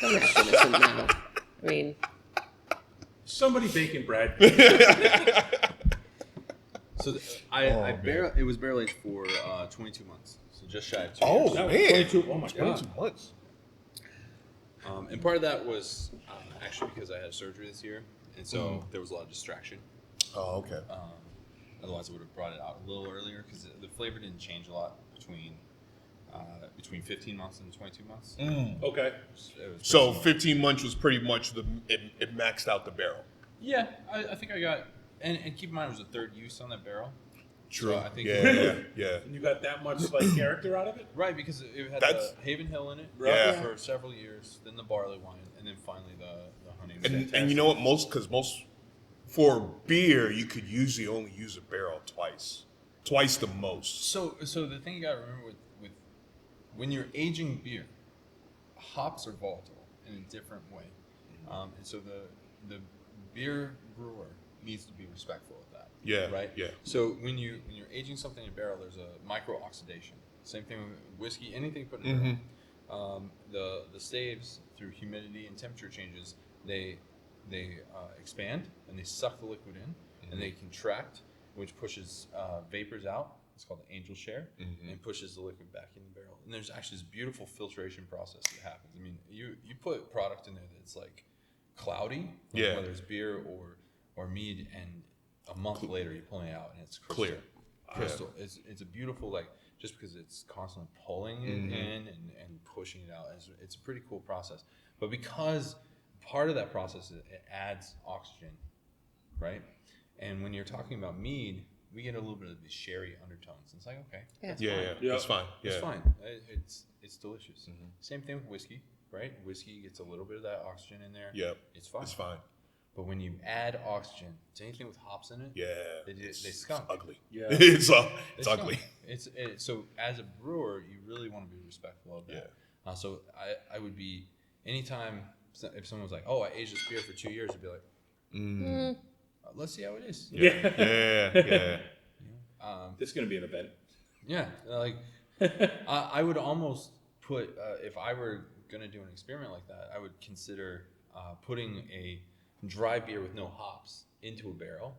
Don't ask innocent now. I mean, Somebody baking bread. So it was barrel aged for 22 months. So just shy of 2 Oh, years. That was man. 22. Oh my god. 22 months. And part of that was actually because I had surgery this year, and so there was a lot of distraction. Oh, okay. Otherwise, I would have brought it out a little earlier because the flavor didn't change a lot between 15 months and 22 months. Okay. It was So pretty- 15 months was pretty much it maxed out the barrel. yeah, I think I got, and keep in mind it was a third use on that barrel. True. So I think Yeah. And you got that much like character out of it? Right, because it had That's- the Haven Hill in it Yeah. for several years, then the barley wine, and then finally the honey. And you know what? Most for beer, you could usually only use a barrel twice the most. So the thing you gotta remember with when you're aging beer, hops are volatile in a different way, and so the beer brewer needs to be respectful of that. Yeah, Right. yeah. So when you're aging something in a barrel, there's a micro oxidation. Same thing with whiskey. Anything put in a barrel. The staves through humidity and temperature changes, they expand and they suck the liquid in, and they contract, which pushes vapors out. It's called the angel share, and pushes the liquid back in the barrel. And there's actually this beautiful filtration process that happens. I mean, you put product in there that's like cloudy, like whether it's beer or mead, and a month later you're pulling it out and it's crystal. It's a beautiful, like, just because it's constantly pulling it in and pushing it out. It's a pretty cool process. But because part of that process it adds oxygen, right? And when you're talking about mead, we get a little bit of these sherry undertones. It's like, okay, yeah. Yeah. It's fine. Yeah. it's fine. It's delicious. Same thing with whiskey, right? Whiskey gets a little bit of that oxygen in there. Yep. It's fine. It's fine. But when you add oxygen to anything with hops in it, Yeah. they skunk. It's ugly. Yeah. It's They ugly. skunk. So as a brewer, you really want to be respectful of that. So I would be, anytime if someone was like, oh, I aged this beer for 2 years, I'd be like, let's see how it is. Yeah. This is going to be an event. Yeah, like I would almost put if I were gonna do an experiment like that, I would consider putting a dry beer with no hops into a barrel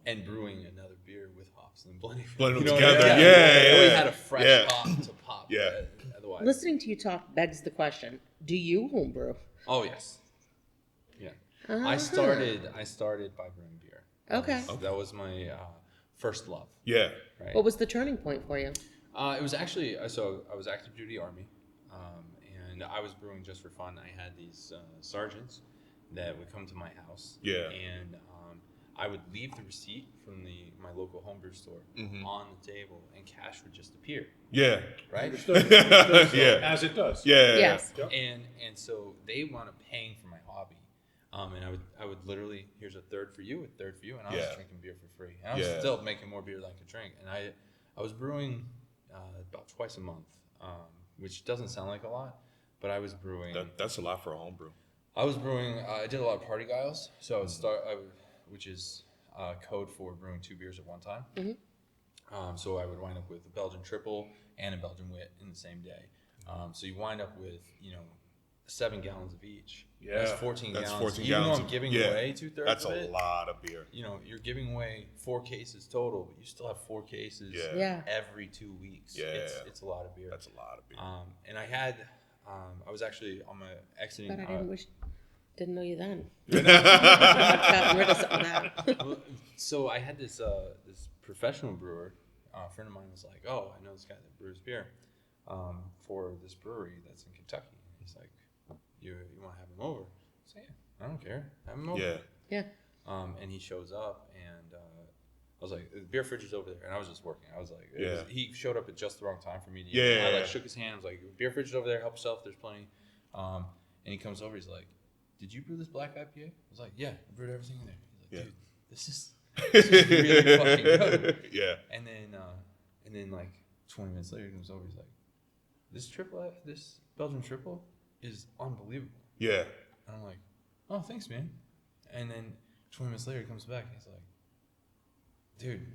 and brewing another beer with hops and then blending Blend them what I together. mean? Yeah. Really had a fresh hop to pop. Yeah. Otherwise. Listening to you talk begs the question: do you homebrew? Oh yes. Yeah. Uh-huh. I started by brewing beer. Okay. That was my first love. Yeah. Right. What was the turning point for you? It was actually, so I was active duty Army, and I was brewing just for fun. I had these sergeants that would come to my house. Yeah. And I would leave the receipt from my local homebrew store on the table, and cash would just appear. Yeah. Right? Understood. Yeah. As it does. Yeah. Yes. Yep. And so they wound up paying for my hobby. And I would literally, here's a third for you, a third for you, and I was drinking beer for free. And I was still making more beer than I could drink. And I was brewing about twice a month, which doesn't sound like a lot, but I was brewing. That's a lot for a homebrew. I was brewing. I did a lot of party guiles, so I would start. Which is code for brewing 2 beers at one time. So I would wind up with a Belgian triple and a Belgian wit in the same day. So you wind up with 7 gallons of each. Yeah, That's 14 that's gallons. 14 Even gallons though I'm of- giving yeah, away 2/3 That's of a it, lot of beer. you know, you're giving away 4 cases total, but you still have 4 cases Yeah. every 2 weeks. Yeah. It's a lot of beer. That's a lot of beer. And I was actually on my exiting. But I didn't know you then. Gotten rid of some of that. Well, so I had this professional brewer. A friend of mine was like, "Oh, I know this guy that brews beer for this brewery that's in Kentucky." He's like, "You want to have him over?" I said, "Yeah, I don't care. Have him over." Yeah. Yeah. And he shows up, and I was like, "The beer fridge is over there," and I was just working. I was like, he showed up at just the wrong time for me to. Yeah. I like shook his hand. I was like, "Beer fridge is over there. Help yourself. There's plenty." And he comes over. He's like, "Did you brew this black IPA?" I was like, "Yeah, I brewed everything in there." He's like, "Dude, this is really fucking good." Yeah. And then like 20 minutes later, he comes over. He's like, "This Belgian triple is unbelievable." Yeah. And I'm like, "Oh, thanks, man." And then 20 minutes later, he comes back and he's like, "Dude,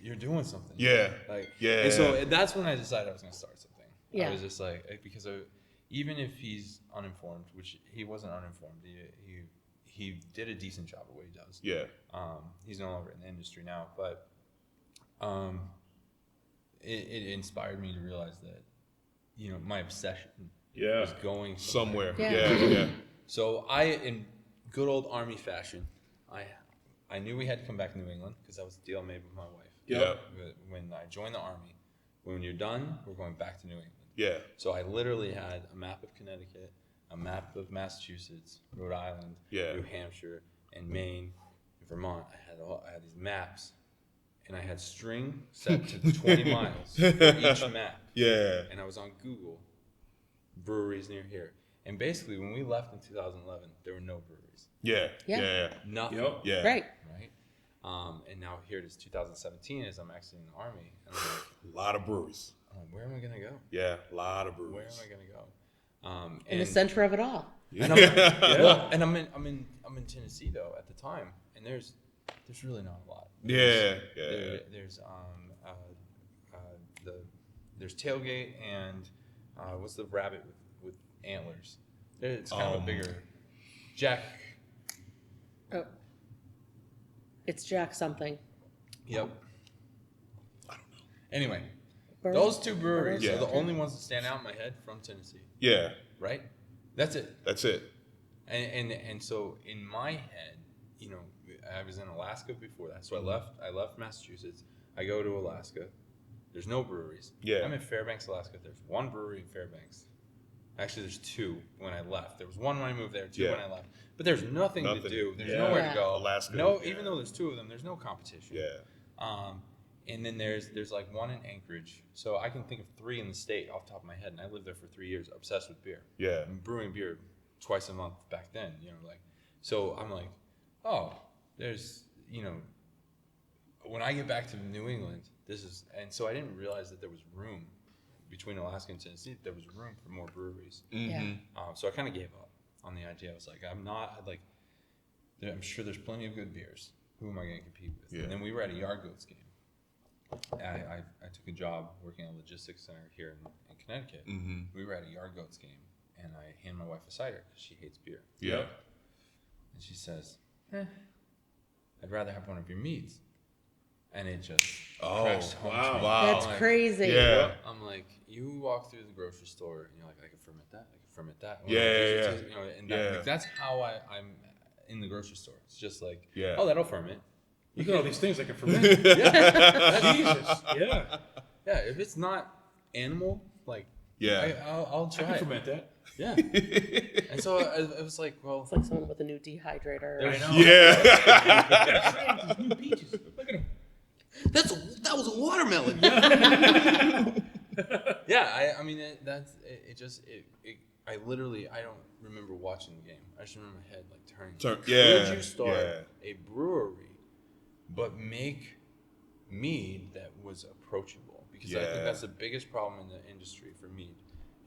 you're doing something." Yeah. Like, Yeah. And so that's when I decided I was going to start something. Yeah. I was just like, because even if he's uninformed, which he wasn't uninformed, he did a decent job at what he does. Yeah. He's no longer in the industry now, but it inspired me to realize that, you know, my obsession was going Somewhere. Yeah. Yeah. So in good old Army fashion, I knew we had to come back to New England because that was the deal I made with my wife. Yeah. When I joined the Army, when you're done, we're going back to New England. Yeah. So I literally had a map of Connecticut, a map of Massachusetts, Rhode Island, New Hampshire, and Maine, and Vermont. I had these maps, and I had string set to 20 miles for each map. Yeah. And I was on Google, breweries near here. And basically, when we left in 2011, there were no breweries. Yeah. Yeah. Yeah. Nothing. Yeah. Right. Right? And now here it is 2017 as I'm exiting the Army. And A lot of breweries. I'm like, where am I going to go? Yeah. A lot of breweries. Where am I going to go? In the center of it all. And I'm in Tennessee though at the time, and there's really not a lot. There's Tailgate and what's the rabbit with antlers? It's kind of a bigger Jack. Oh. It's Jack something. Yep. I don't know. Anyway, Burn? those 2 breweries Yeah. are the only ones that stand out in my head from Tennessee. Yeah. Right? That's it. That's it. And so in my head, you know, I was in Alaska before that. So I left Massachusetts. I go to Alaska. There's no breweries. Yeah. I'm in Fairbanks, Alaska. There's 1 brewery in Fairbanks. Actually, there's 2 when I left. There was 1 when I moved there, 2 when I left. But there's nothing to do. There's nowhere to go. Alaska. Even though there's 2 of them, there's no competition. Yeah. And then there's like 1 in Anchorage. So I can think of 3 in the state off the top of my head. And I lived there for 3 years, obsessed with beer. Yeah. I'm brewing beer twice a month back then, you know, like, so I'm like, oh, there's, you know, when I get back to New England, and so I didn't realize that there was room between Alaska and Tennessee. There was room for more breweries. Yeah. So I kind of gave up on the idea. I was like, I'm sure there's plenty of good beers. Who am I going to compete with? Yeah. And then we were at a Yard Goats game. I took a job working at a logistics center here in Connecticut. Mm-hmm. We were at a Yard Goats game, and I hand my wife a cider because she hates beer. Yeah. And she says, I'd rather have one of your Meads. And it just crashed home to me. Wow. That's crazy. Yeah. I'm like, you walk through the grocery store and you're like, I can ferment that. I can ferment that. Yeah. You know, and like, that's how I'm in the grocery store. It's just like, Yeah. oh, that'll ferment. You got all these things that can ferment. Jesus. Yeah. Yeah. If it's not animal, like, Yeah. I'll try I can it. ferment that. Yeah. And so it was like, well, It's like someone with a new dehydrator. I know. Yeah. These new peaches. Look at them. that was a watermelon. Yeah, I mean, I literally, I don't remember watching the game. I just remember my head like turning. Could you start a brewery, but make mead that was approachable? Because I think that's the biggest problem in the industry for mead,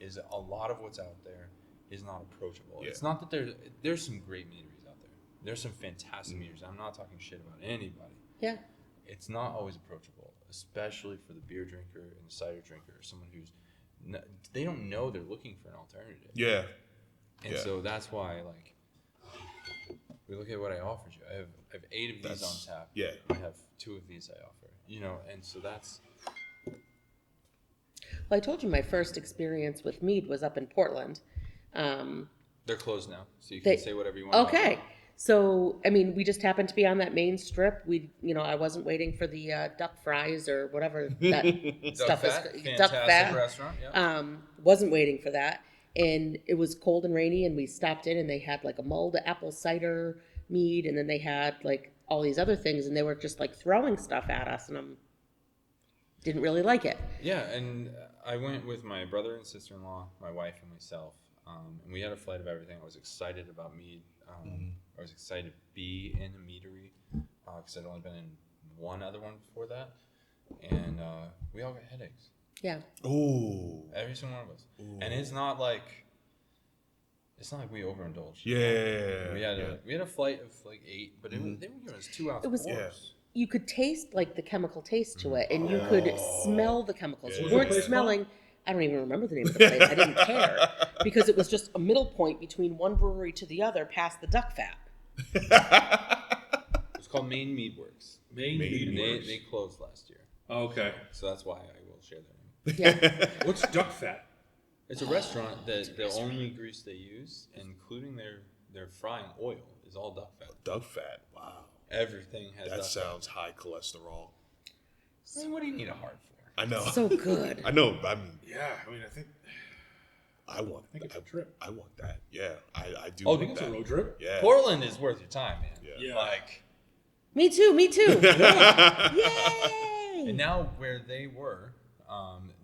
is a lot of what's out there is not approachable. Yeah. It's not that there's some great meaderies out there. There's some fantastic meaderies. I'm not talking shit about anybody. Yeah. It's not always approachable, especially for the beer drinker and the cider drinker, or someone who's they don't know they're looking for an alternative. Yeah. And so that's why, like, we look at what I offered you. I have 8 of these on tap. Yeah. I have 2 of these I offer. You know, and so that's. Well, I told you my first experience with Mead was up in Portland. They're closed now, so you can say whatever you want. Okay. So, I mean, we just happened to be on that main strip. I wasn't waiting for the duck fries or whatever that stuff is. Duck fat. Restaurant, yeah. Wasn't waiting for that. And it was cold and rainy, and we stopped in, and they had like a mulled apple cider mead, and then they had like all these other things, and they were just like throwing stuff at us, and I didn't really like it. Yeah, and I went with my brother and sister-in-law, my wife, and myself. And we had a flight of everything. I was excited about Mead. I was excited to be in a meadery because I'd only been in one other one before that. And we all got headaches. Yeah. Ooh. Every single one of us. Ooh. And it's not like we overindulged. Yeah. We had a flight of like 8, but they were giving us 2 ounce pours. Yeah. You could taste like the chemical taste to it, and you could smell the chemicals. Yeah. You weren't smelling. I don't even remember the name of the place. I didn't care because it was just a middle point between one brewery to the other past the duck fat. It's called Maine Mead Works. Maine Mead Works. They closed last year. Oh, okay. So that's why I will share their name. Yeah. What's duck fat? It's a restaurant that the only grease they use, including their frying oil, is all duck fat. Duck fat. Wow. Everything has That duck sounds high cholesterol. fat. What do you need a heart for? I know. So good. I know. I mean, Yeah, I mean, I think it's a trip. I want that. Yeah, I do. Oh, want I think it's that. a road trip. Yeah. Portland is worth your time, man. Yeah. Like, Me too. Yay! and now where they were,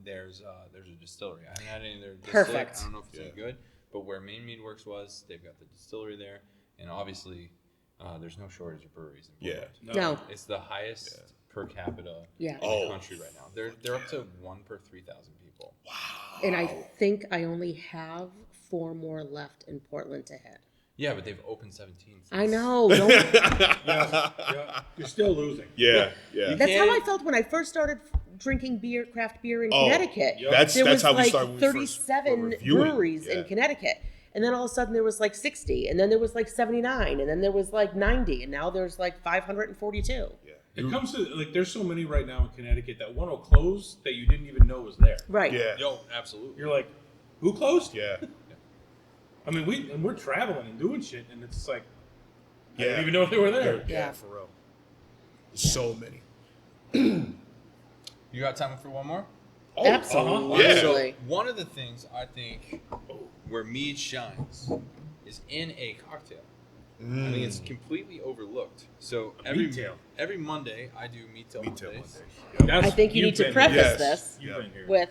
there's a distillery. I haven't had any of their distillery. Perfect. I don't know if it's any good, but where Maine Mead Works was, they've got the distillery there, and obviously, there's no shortage of breweries in Portland. No. It's the highest per capita Yeah. in the country right now. They're up to 1 per 3,000 people. Wow. And I think I only have 4 more left in Portland to hit. Yeah, but they've opened 17. I know. Don't, Yeah. You're still losing. Yeah. that's how I felt when I first started drinking craft beer in Connecticut. That's There was how we like started. when we first 37 were reviewing. breweries in Connecticut. And then all of a sudden there was like 60, and then there was like 79, and then there was like 90, and now there's like 542. Yeah. It comes to like there's so many right now in Connecticut that one will close that you didn't even know was there. Right. Yeah. Yo, absolutely. You're like, who closed? Yeah. I mean, we're traveling and doing shit, and it's like, I Yeah. didn't even know if they were there. Yeah. For real. So many. You got time for one more? Absolutely. Yeah. So one of the things I think where Mead shines is in a cocktail. I think it's completely overlooked. So every Monday I do Mead Tail Mondays. I think you need to preface this You've been here. with,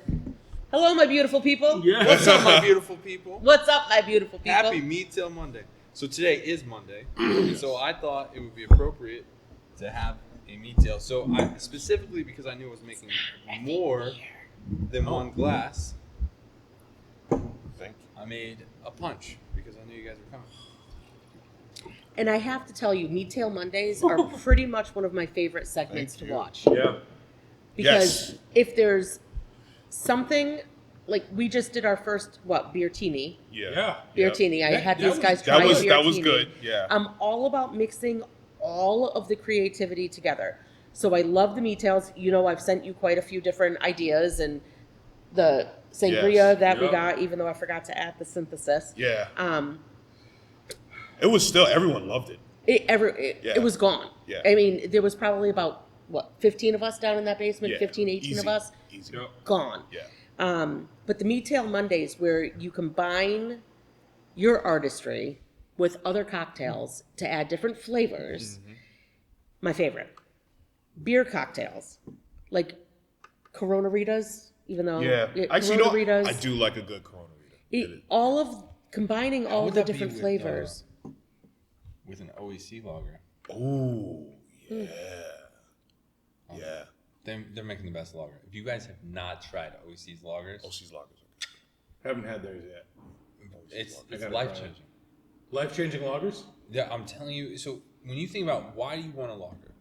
hello, my beautiful people. Yeah. What's up, my beautiful people? What's up, my beautiful people? Happy Mead Tail Monday. So today is Monday, and so I thought it would be appropriate to have a Mead Tail. So I specifically because I knew I was making more than one glass, Thank you. I made a punch because I knew you guys were coming. And I have to tell you, Mead Tail Mondays are pretty much one of my favorite segments to Thank you. watch. Yeah. Because Yes. if there's something, like we just did our first, Beertini. Yeah. Beertini. I had these guys That try was Beertini. good. Yeah. I'm all about mixing all of the creativity together. So I love the Mead Tails. You know, I've sent you quite a few different ideas and the sangria Yes. that we Yep. got, even though I forgot to add the synthesis. Yeah. It was still everyone loved it. It was gone. Yeah. I mean, there was probably about 15 of us down in that basement, Yeah. 15, 18 of Easy. us. Easy. Yep. Gone. Yeah. But the Mead Tail Mondays, where you combine your artistry with other cocktails to add different flavors, my favorite. Beer cocktails, like Corona Ritas, even though Actually, Corona Ritas, I do like a good Corona Rita. all of combining all would the that be different with, flavors. With an OEC lager. Ooh, yeah. Yeah. They're making the best lager. If you guys have not tried OEC's lagers, She's lagers. Haven't had theirs yet. it's gotta life try it. changing. Life-changing lagers? Yeah, I'm telling you. So when you think about why do you want a lager?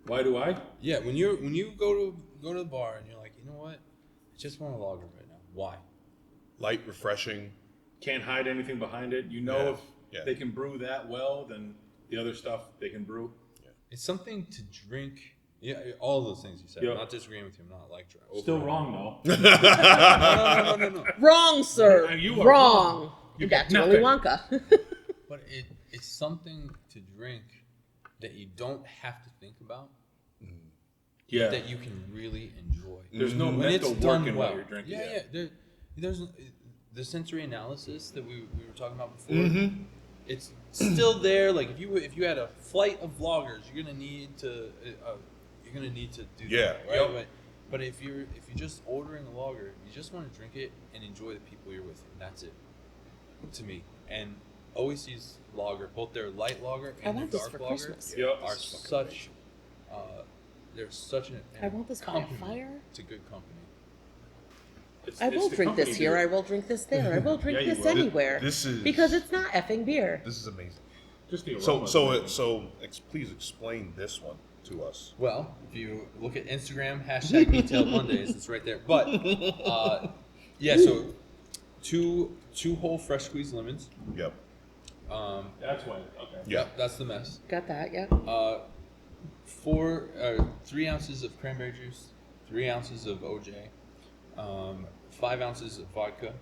Why do I? Yeah, when you go to the bar and you're like, you know what, I just want a lager right now. Why? Light, refreshing. can't hide anything behind it. You know, Yeah. if Yeah. they can brew that well, then the other stuff they can brew. It's something to drink. Yeah, all of those things you said. Yep. I'm not disagreeing with you. I'm not like Still wrong though. No. Wrong, sir. You are wrong. wrong. You And get that's Willy nothing. Wonka. But it's something to drink that you don't have to think about, Yeah. that you can really enjoy. There's no When mental it's done working well. while you're drinking. Yeah. There's the sensory analysis that we were talking about before. It's still there. Like if you had a flight of vloggers, you're gonna need to do Yeah. that, right? Yep. But if you're just ordering a lager, you just want to drink it and enjoy the people you're with, and that's it. To me, and OAC's lager, both their light lager I and want their this dark for lager, Christmas. Yep. are such. They're such an I want this by a company fire. to good company. I will the drink this company here. beer. I will drink this there. I will drink Yeah, you this will. anywhere. This is- because it's not effing beer. This is amazing. Just the So aroma. please explain this one to us. Well, if you look at Instagram, hashtag Detailed Mondays, it's right there. But yeah, so two whole fresh squeezed lemons. Yep. That's why. Okay. Yeah. Yep, that's the mess. Got that? Yeah. 3 ounces of cranberry juice, 3 ounces of OJ, 5 ounces of vodka.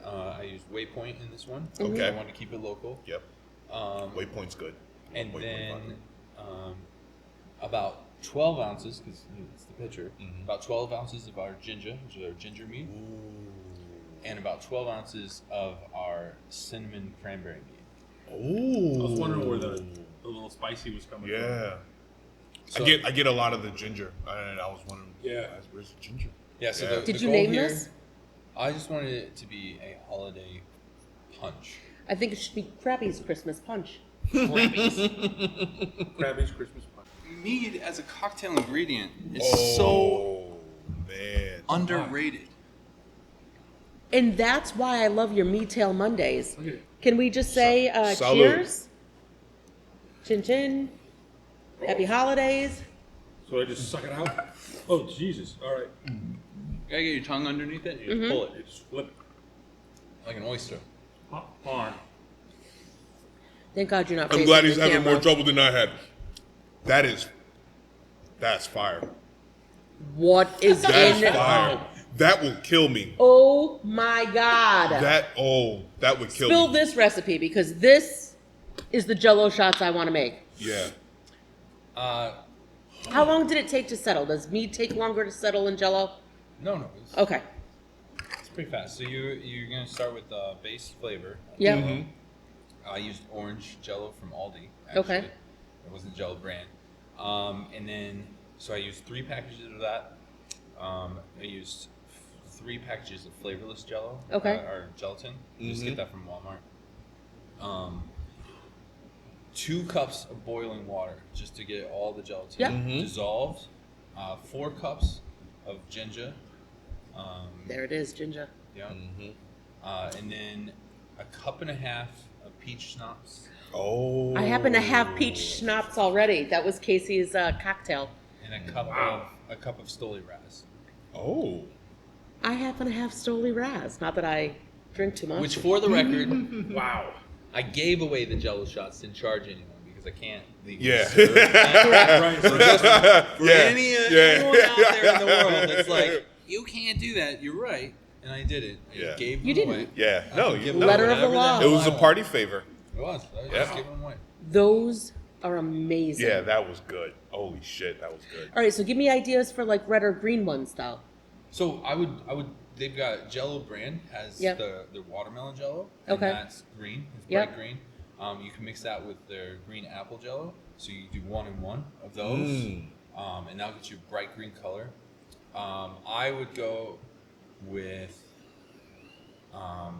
I used Waypoint in this one. Okay. I wanted to keep it local. Yep. Waypoint's good. And Waypoint then vodka. about 12 ounces, because it's the pitcher, about 12 ounces of our ginger, which is our ginger mead, and about 12 ounces of our cinnamon cranberry mead. Oh. I was wondering where the little spicy was coming from. Yeah. So- I get a lot of the ginger, and I was wondering, Yeah. where's the ginger? Yeah, so Yeah. the Did you goal name here, this? I just wanted it to be a holiday punch. I think it should be Krabby's Christmas Punch. Krabby's Christmas punch. Mead as a cocktail ingredient is Oh, man. underrated. And that's why I love your Mead Tail Mondays. Look at it. Can we just say Salud. cheers? Chin chin. Happy holidays. So I just suck it out. Oh Jesus! All right. You gotta get your tongue underneath it, you just pull it. You just flip it. Like an oyster. Pop on. Thank God you're not. I'm facing glad he's the having camera. more trouble than I had. That's fire. What is That's in? fire. That will kill me. Oh my God! That would kill Spill me. this recipe because this is the Jell-O shots I want to make. Yeah. How long did it take to settle? Does mead take longer to settle in Jell-O? No, it's Okay. pretty fast. So you're gonna start with base flavor. Yep. Mm-hmm. I used orange Jello from Aldi. Actually. Okay. It wasn't Jello brand. And then so I used 3 packages of that. I used 3 packages of flavorless Jello. Okay. Or gelatin. Just get that from Walmart. 2 cups of boiling water just to get all the gelatin Yep. dissolved. 4 cups of ginger. There it is, ginger. Yeah. And then a cup and a half of peach schnapps Oh. I happen to have peach schnapps already. That was Casey's cocktail. and a cup of Stoli Raz. Oh. I happen to have Stoli Raz. Not that I drink too much. Which, for the record, Wow. I gave away the Jello shots, didn't charge anyone because I can't legally Yeah. serve. Right. So just For Yeah. anyone out there in the world that's like, you can't do that. You're right, and I did it. I Yeah. gave You them didn't. away. Yeah. I No, could you give know. them Letter of the whatever law. It hell was I a want. party favor. It was. I was Yeah. just giving them away. Those are amazing. Yeah, that was good. Holy shit, that was good. All right, so give me ideas for like red or green ones, though. So I would. They've got Jello brand has Yep. the watermelon Jello. And Okay. that's green. It's Yep. bright green. You can mix that with their green apple Jello. So you do 1 and 1 of those, and that'll get you bright green color. I would go with.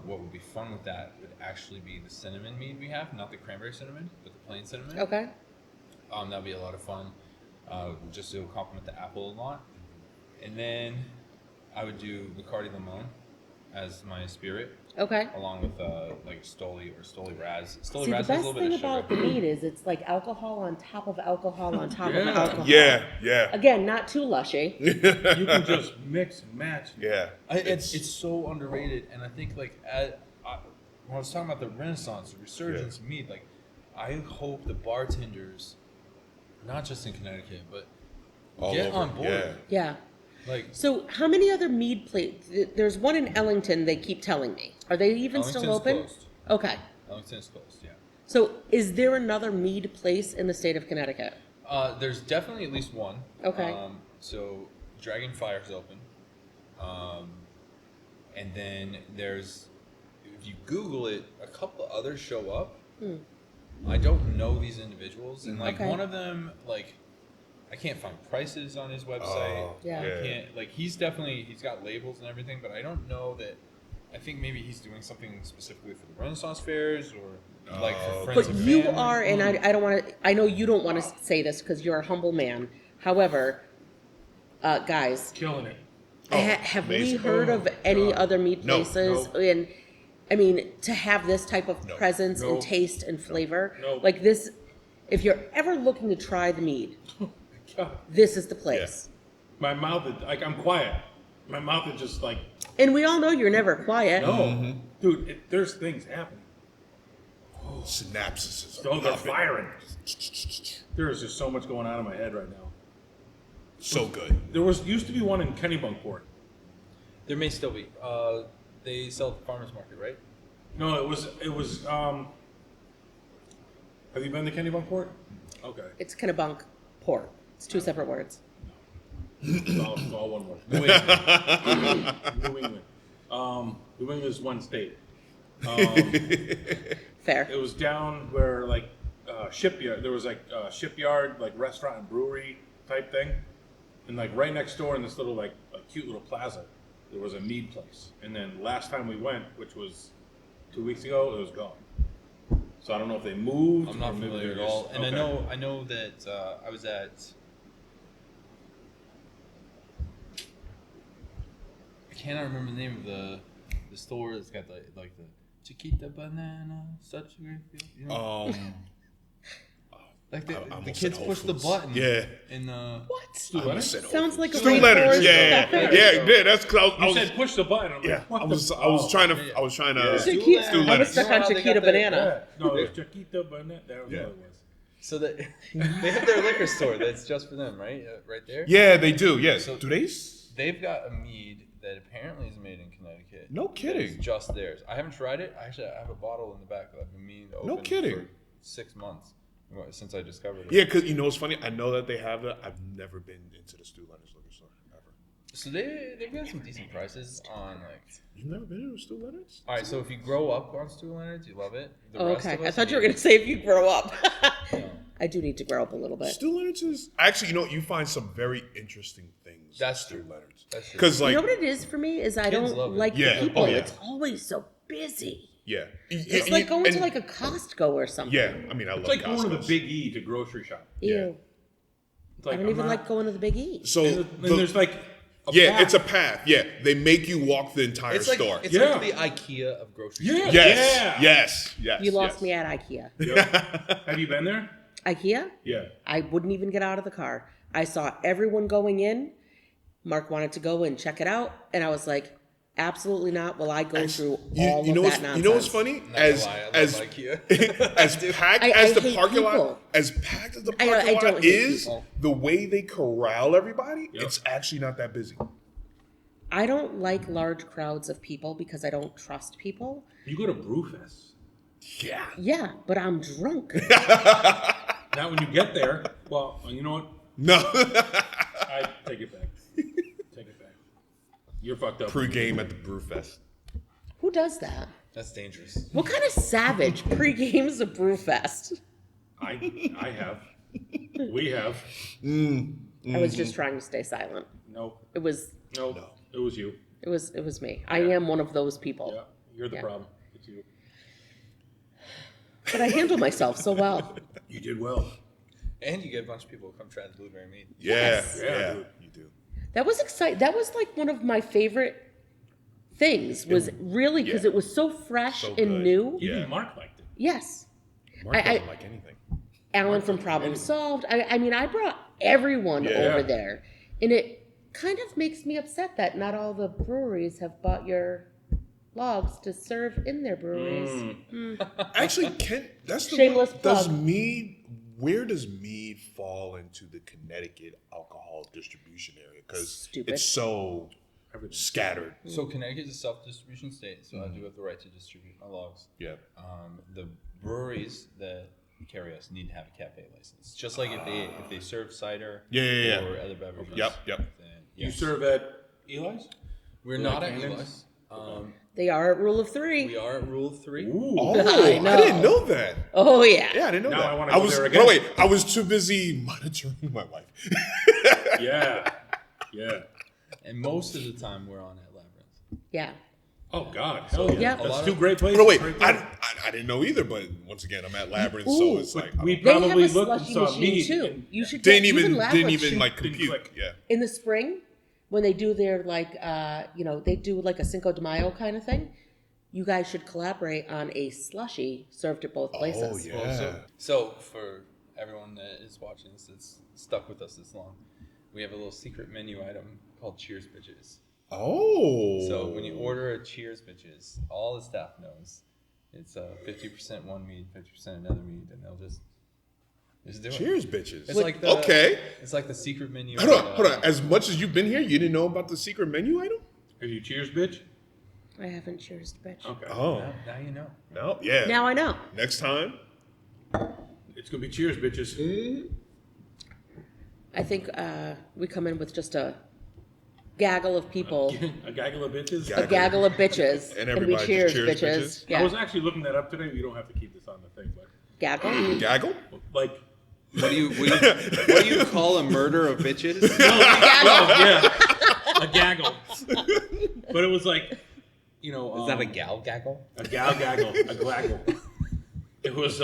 What would be fun with that would actually be the cinnamon mead we have, not the cranberry cinnamon, but the plain cinnamon. Okay. That'd be a lot of fun. Just to complement the apple a lot. And then I would do Bacardi Limon as my spirit, Okay. along with like Stoli or Stoli Raz. Stoli See, the Raz has a best little thing bit of about the sugar. mead is it's like alcohol on top of alcohol on top of Yeah. alcohol. Yeah, yeah. Again, not too lushy. you can just mix and match. Yeah. It's so underrated, and I think like when I was talking about the Renaissance, the resurgence of mead, like I hope the bartenders, not just in Connecticut, but All get over. on board. Yeah. Like So how many other mead places? There's one in Ellington. They keep telling me. Are they even still Ellington's open? closed. Okay. Ellington's closed, yeah. So is there another mead place in the state of Connecticut? There's definitely at least one. Okay. So Dragonfire's open. And then there's, if you Google it, a couple of others show up. I don't know these individuals. And like Okay. one of them, like, I can't find prices on his website. Yeah. I can't, like, he's got labels and everything, but I don't know that. I think maybe he's doing something specifically for the Renaissance fairs or like for friends But and you family. are, and I don't want to. I know you don't want to say this because you're a humble man. However, guys, Killing it. have we amazing. heard of any other meat No, places? no. And I mean, to have this type of presence no, and taste and flavor, no. like this, if you're ever looking to try the mead, God. this is the place. My mouth is like I'm quiet. My mouth is just like And we all know you're never quiet. no, dude. There's things happening. Synapses. Stones are firing. There is just so much going on in my head right now. So good. There used to be one in Kennebunkport. There may still be. They sell at the farmers market, right? No, it was. Have you been to Kennebunkport? Okay, It's Kennebunk Port. It's two separate words. it's all one word. New England. New England. New England is one state. Fair. It was down where like shipyard. There was like shipyard, like restaurant and brewery type thing, and like right next door in this little like a cute little plaza, there was a mead place. And then last time we went, which was 2 weeks ago, it was gone. So I don't know if they moved. I'm not or maybe familiar at they're all. just- And okay. I know that I was at. I cannot remember the name of the store that's got the Chiquita banana, such a great feel. You know? Like I the almost kids said Whole push the Foods. button. Yeah. In the What? I almost said Sounds Whole like a Foods. Stu Leonard's. rainforest Yeah, cafe. yeah. That's close. You said push the button. I'm Yeah, like, what I the was f- trying to. yeah. I was trying to. Yeah. Chiquita. Stu I was Leonard's. stuck You know on how they Chiquita got the- banana. Yeah. No, it was Chiquita banana. That was Yeah. what it was. so that they have their liquor store that's just for them, right? Right there. Yeah, they do. Yes. So- Do they? They've got a mead that apparently is made in Connecticut. No kidding. It's just theirs. I haven't tried it. Actually, I have a bottle in the back that I've been meaning to open No kidding. for 6 months since I discovered it. Yeah, because you know what's funny? I know that they have that. I've never been into the Stu Leonard's liquor store ever. So they've got some decent prices on like. You've never been to Stu Leonard's? All right, so if you grow up on Stu Leonard's, you love it. The Oh, rest okay. of I us thought you were hate going to say if you grow up. No. I do need to grow up a little bit. Stu Leonard's is actually, you know, you find some very interesting things. That's at Stu true. Leonard's. That's true. Because You like, know what it is for me is I Kids don't love it. like Yeah. the people. Oh, yeah. It's always so busy. yeah, It's like going to like a Costco or something. Yeah, I mean, I love It's like going to the Costco's. Big E to grocery shop. Ew. Yeah. It's like, I don't I'm even not- like going to the Big E. So And there's like a yeah, path. it's a path. Yeah, they make you walk the entire it's like store. it's Yeah. like the IKEA of grocery Yeah. stores. Yes, yes, yes. You lost yes. me at IKEA. Yep. Have you been there? IKEA? Yeah. I wouldn't even get out of the car. I saw everyone going in. Mark wanted to go and check it out, and I was like, absolutely not. Will I go through all You of know that what's nonsense? you know what's funny? Not gonna lie, I love As IKEA. as packed I as the hate parking lot, people. as packed as the I parking don't lot hate is, people. the way they corral everybody, Yep. it's actually not that busy. I don't like large crowds of people because I don't trust people. You go to Brewfest. Yeah. Yeah, but I'm drunk. Now when you get there, well, you know what? No. I take it back. Take it back. You're fucked up. Pre-game at the Brewfest. Who does that? That's dangerous. What kind of savage pre-games a Brewfest? I have. We have. I was just trying to stay silent. No. It was No. No. It was you. it was me. I am one of those people. Yeah. You're the Yeah. problem. It's you. But I handle myself so well. You did well. And you get a bunch of people who come try the blueberry mead. Yeah, Yes. yeah, Yeah, dude. you do. That was exciting. That was like one of my favorite things. Was really because yeah. it was so fresh So and good. new. Even Yeah. Mark liked it. Yes. Mark I- doesn't like anything. Alan from Problem Solved. I mean, I brought everyone Yeah. over there, and it kind of makes me upset that not all the breweries have bought your logs to serve in their breweries. Actually, that's the Shameless one. plug. Where does Mead fall into the Connecticut alcohol distribution area? Because Stupid. it's so scattered. So Connecticut is a self-distribution state, so I do have the right to distribute my logs. Yeah. The breweries that carry us need to have a cafe license, just like if they serve cider Yeah. or other beverages. Yep. Then, You yes. serve at Eli's? We're You not like at cannons? Eli's. They are at Rule of 3. We are at Rule 3. Ooh. Oh, I know. didn't know that. Oh, yeah. Yeah, I didn't know Now that. I wanna go was there again. wait. I was too busy monitoring my wife. Yeah. Yeah. And most of the time we're on at Labyrinth. Yeah. Oh, God. Hell yeah. Yeah. That's A two lot great places. No, wait. right there. I didn't know either. But once again, I'm at Labyrinth, Ooh, so it's like we They have probably a looked and slushy saw machine, Mead. too. and- You should get didn't even Labyrinth like didn't compute. click. Yeah. in the spring, when they do their they do like a Cinco de Mayo kind of thing. You guys should collaborate on a slushy served at both places. Oh yeah. Well, so for everyone that is watching this, that's stuck with us this long, we have a little secret menu item called Cheers Bitches. Oh. So when you order a Cheers Bitches, all the staff knows it's 50% one mead, 50% another mead, and they'll just do it. Cheers, bitches. It's like the, okay. It's like the secret menu. Hold on. As much as you've been here, you didn't know about the secret menu item? Have you cheers, bitch? I haven't cheers, bitch. Okay. Oh. Now you know. No. Yeah. Now I know. Next time. It's going to be cheers, bitches. I think we come in with just a gaggle of people, A gaggle of bitches? a gaggle of bitches, And we everybody cheers, just cheers, bitches. bitches? Yeah. I was actually looking that up today. You don't have to keep this on the thing, but Gaggle? Gaggle? like, What do you call a murder of bitches? yeah, a gaggle. But it was like, Is that a gal gaggle? a gaggle, a glaggle. It was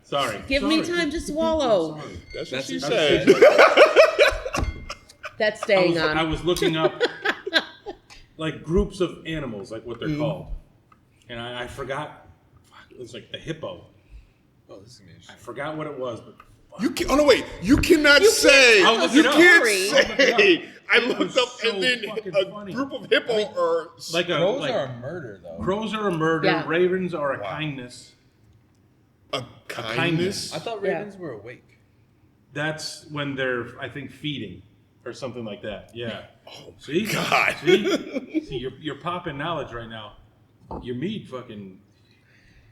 sorry. Give me time to swallow. Sorry. That's what she That's said. That's staying on. I was looking up like groups of animals, like what they're called, and I forgot. Fuck, it was like the hippo. Oh, this is gonna be I interesting. forgot what it was, but You can, oh no, wait. You cannot say. I'll look You it up. can't Sorry. I'll look it say. I It looked was up so and then fucking a funny. group of hippo or like a Crows like, are a murder, though. crows are a murder. Yeah. Ravens are a Wow. kindness. a kindness. kindness. I thought ravens were awake. That's when they're, I think, feeding or something like that. Yeah. Oh, see, God. see, you're popping knowledge right now. Your mead fucking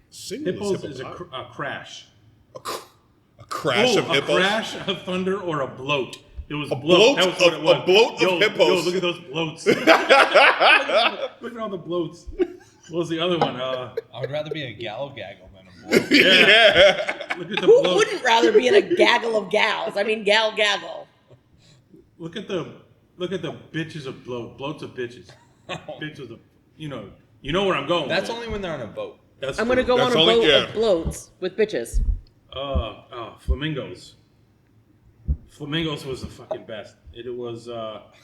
Singular's hippos is a crash. a crash of a hippos. crash, a thunder, or a bloat. It was A bloat. bloat That was what of- it was. a bloat of Yo, hippos. look at those bloats. Look at all the bloats. What was the other one? I would rather be a gal gaggle than a bloat. Yeah. Look at the Who bloat. wouldn't rather be in a gaggle of gals? I mean, gaggle. Look at the bitches of bloat. Bloats of bitches. Bitches of you know where I'm going. with That's it. only when they're on a boat. That's I'm gonna true. go That's on a only- boat yeah. of bloats with bitches. Flamingos. Flamingos was the fucking best. It was fuck.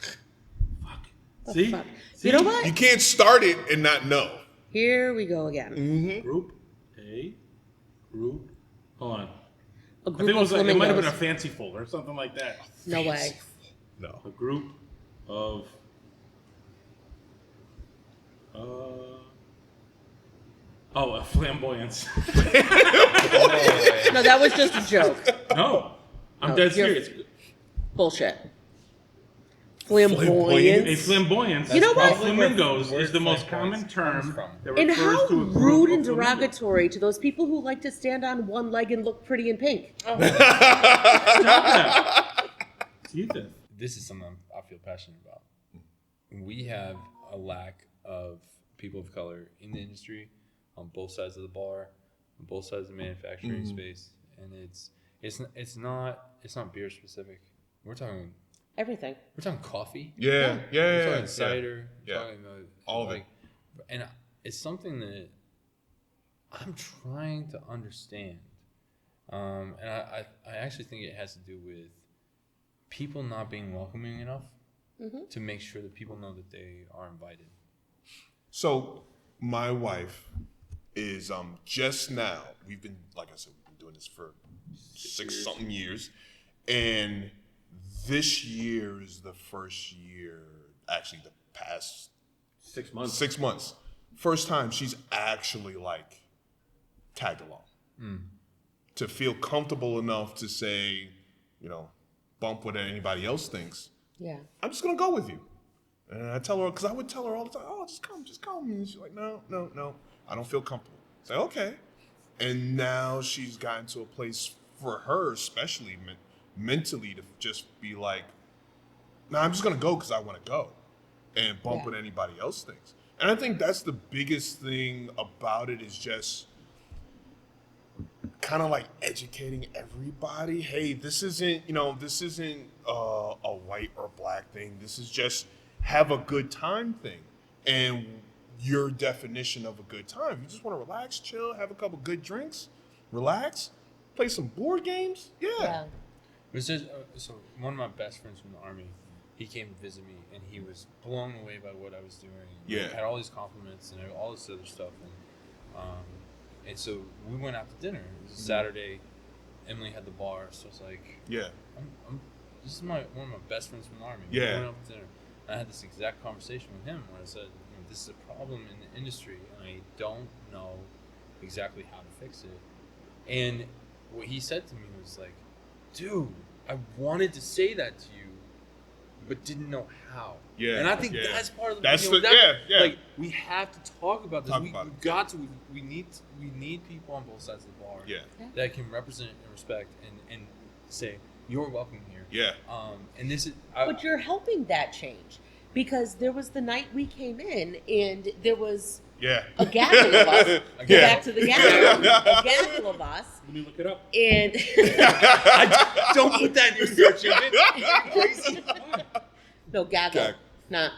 See? Fuck. See? You know what? You can't start it and not know. Here we go again. Group A. Group. Hold on. A I think group it was of like it might have been a flamingos. fanciful or something like that. No way. No. A group of a flamboyance. No, that was just a joke. No. I'm No, dead you're- serious. Bullshit. A Flamboyance. flamboyance. You know what? Flamingos Where is the most flamboyance common term comes from. that And refers how to a group rude of and flamingos. derogatory to those people who like to stand on one leg and look pretty in pink. Stop that. See that? This is something I feel passionate about. We have a lack of people of color in the industry on both sides of the bar, on both sides of the manufacturing space, and it's not beer specific. We're talking coffee. Yeah. We're Yeah. talking cider. Yeah. We're talking about, All of it. and it's something that I'm trying to understand. And I actually think it has to do with people not being welcoming enough to make sure that people know that they are invited. So my wife is just now. We've been, like I said, we've been doing this for 6-something years, and this year is the first year, actually the past 6 months. 6 months, first time she's actually like tagged along. To feel comfortable enough to say, bump what anybody else thinks. Yeah. I'm just gonna go with you. And I tell her, because I would tell her all the time, oh, just come. And she's like, no, I don't feel comfortable. It's like, okay. And now she's gotten to a place for her, especially mentally, to just be like, no, I'm just gonna go because I want to go, and bump what anybody else thinks. And I think that's the biggest thing about it, is just kind of like educating everybody. Hey, this isn't a white or black thing. This is just have a good time thing. And your definition of a good time, you just want to relax, chill, have a couple good drinks, relax, play some board games. Yeah. It was just, so one of my best friends from the Army, he came to visit me, and he was blown away by what I was doing. Yeah. He had all these compliments and all this other stuff. And so we went out to dinner. It was a Saturday. Emily had the bar, so it's like, Yeah. this is one of my best friends from the Army. Yeah. We went out to dinner. And I had this exact conversation with him where I said, this is a problem in the industry, and I don't know exactly how to fix it. And what he said to me was like, dude, I wanted to say that to you, but didn't know how. Yeah. And I think yeah. that's part of the That's Like, we have to talk about this. We need people on both sides of the bar that can represent and respect and say, you're welcome here. Yeah. And this is But you're helping that change, because there was the night we came in and there was a gaggle of us. Go back to the gaggle. A gaggle of us. Let me look it up. And don't put that in your search engine. Crazy. no, gaggle. Gag. Not.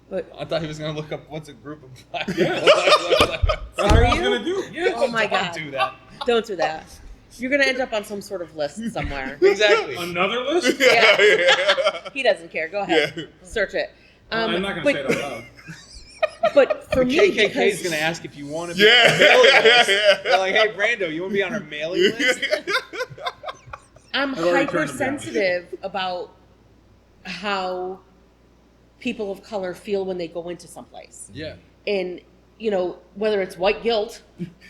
But I thought he was gonna look up what's a group of black Yeah. people. That's what I was gonna do. Yeah. Oh my God. Don't do that. don't do that. You're gonna end up on some sort of list somewhere. Exactly. Another list? Yeah. He doesn't care. Go ahead. Yeah. Search it. I'm not gonna say it out loud. But for me, KKK is because gonna ask if you want to be on our mailing list. They're like, hey, Brando, you want to be on our mailing list? I'm I've already turned them down. hypersensitive about how people of color feel when they go into someplace. Yeah. And whether it's white guilt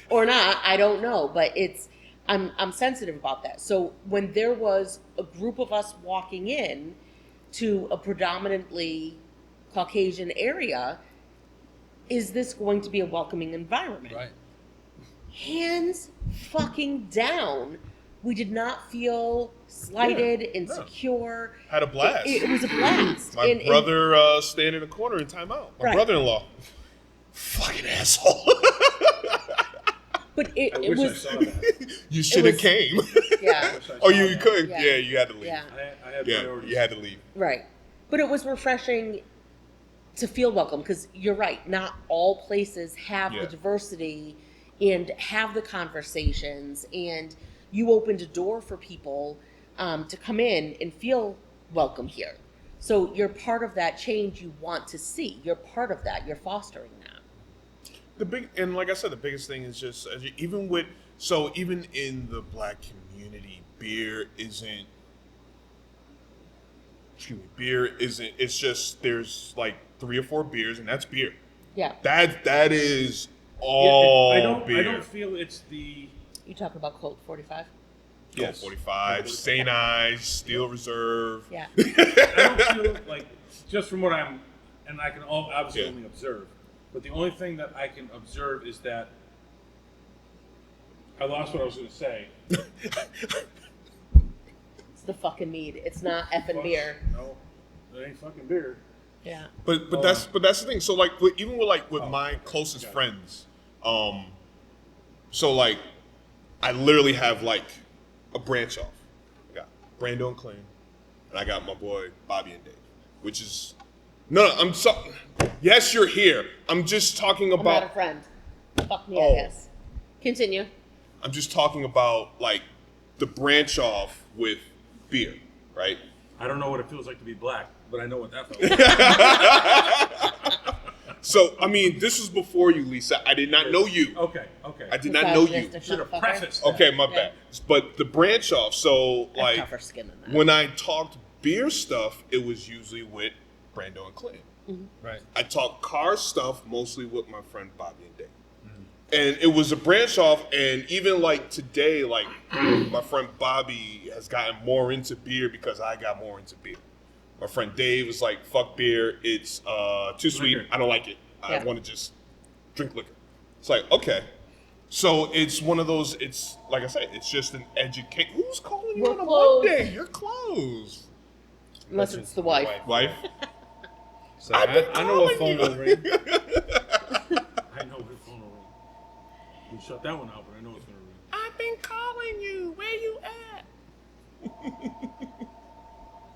or not, I don't know, but I'm sensitive about that. So when there was a group of us walking in to a predominantly Caucasian area, is this going to be a welcoming environment? Right. Hands fucking down. We did not feel slighted, insecure. Had a blast. It was a blast. My brother staying in the corner in timeout. My Right. brother-in-law. Fucking asshole. But I it wish was, I saw that. You should have was- came. yeah, Oh, you couldn't? Yeah. Yeah, you had to leave. yeah, I had Yeah, priorities. you had to leave. right. But it was refreshing to feel welcome, because you're right. Not all places have Yeah. the diversity and have the conversations, and you opened a door for people to come in and feel welcome here. So you're part of that change you want to see. You're part of that. You're fostering that. And like I said, the biggest thing is just even in the black community, beer isn't. It's just there's like 3 or 4 beers, and that's beer. Yeah. That is all beer. I don't feel it's the. You talk about Colt 45? Yes. 45, St. Ives, Steel Reserve. Yeah. I don't feel like, just from what I can obviously Yeah. only observe, but the only thing that I can observe is that I lost what I was going to say. It's the fucking Mead. It's not effing beer. No, it ain't fucking beer. Yeah. But that's the thing. So like even with my closest friends, so like I literally have like a branch off. I got Brando and Clean, and I got my boy Bobby and Dave, which is yes, you're here. I'm just talking I'm about. not a friend. Fuck me, Oh. I guess. Continue. I'm just talking about like the branch off with beer, right? I don't know what it feels like to be black, but I know what that felt like. So I mean, this was before you, Lisa. I did not know you. Okay. I did not know you. Misogynistic Should have motherfucker. prefaced that. Okay, my Yeah. bad. But the branch off, so I have like tougher skin than that. when I talked beer stuff, it was usually with Brando and Clinton. Right. I talk car stuff mostly with my friend Bobby and Dave. And it was a branch off, and even like today, like my friend Bobby has gotten more into beer because I got more into beer. My friend Dave was like, fuck beer, it's too sweet, Liquor. I don't like it. I Yeah. want to just drink liquor. It's like, okay. So it's one of those, it's like I said, it's just an educate. Who's calling you We're on a closed. Monday? You're closed. Unless it's the wife. Wife? So I've been I know what calling phone you. will ring. I know what phone will ring. We shut that one out, but I know it's gonna ring. I've been calling you. Where you at?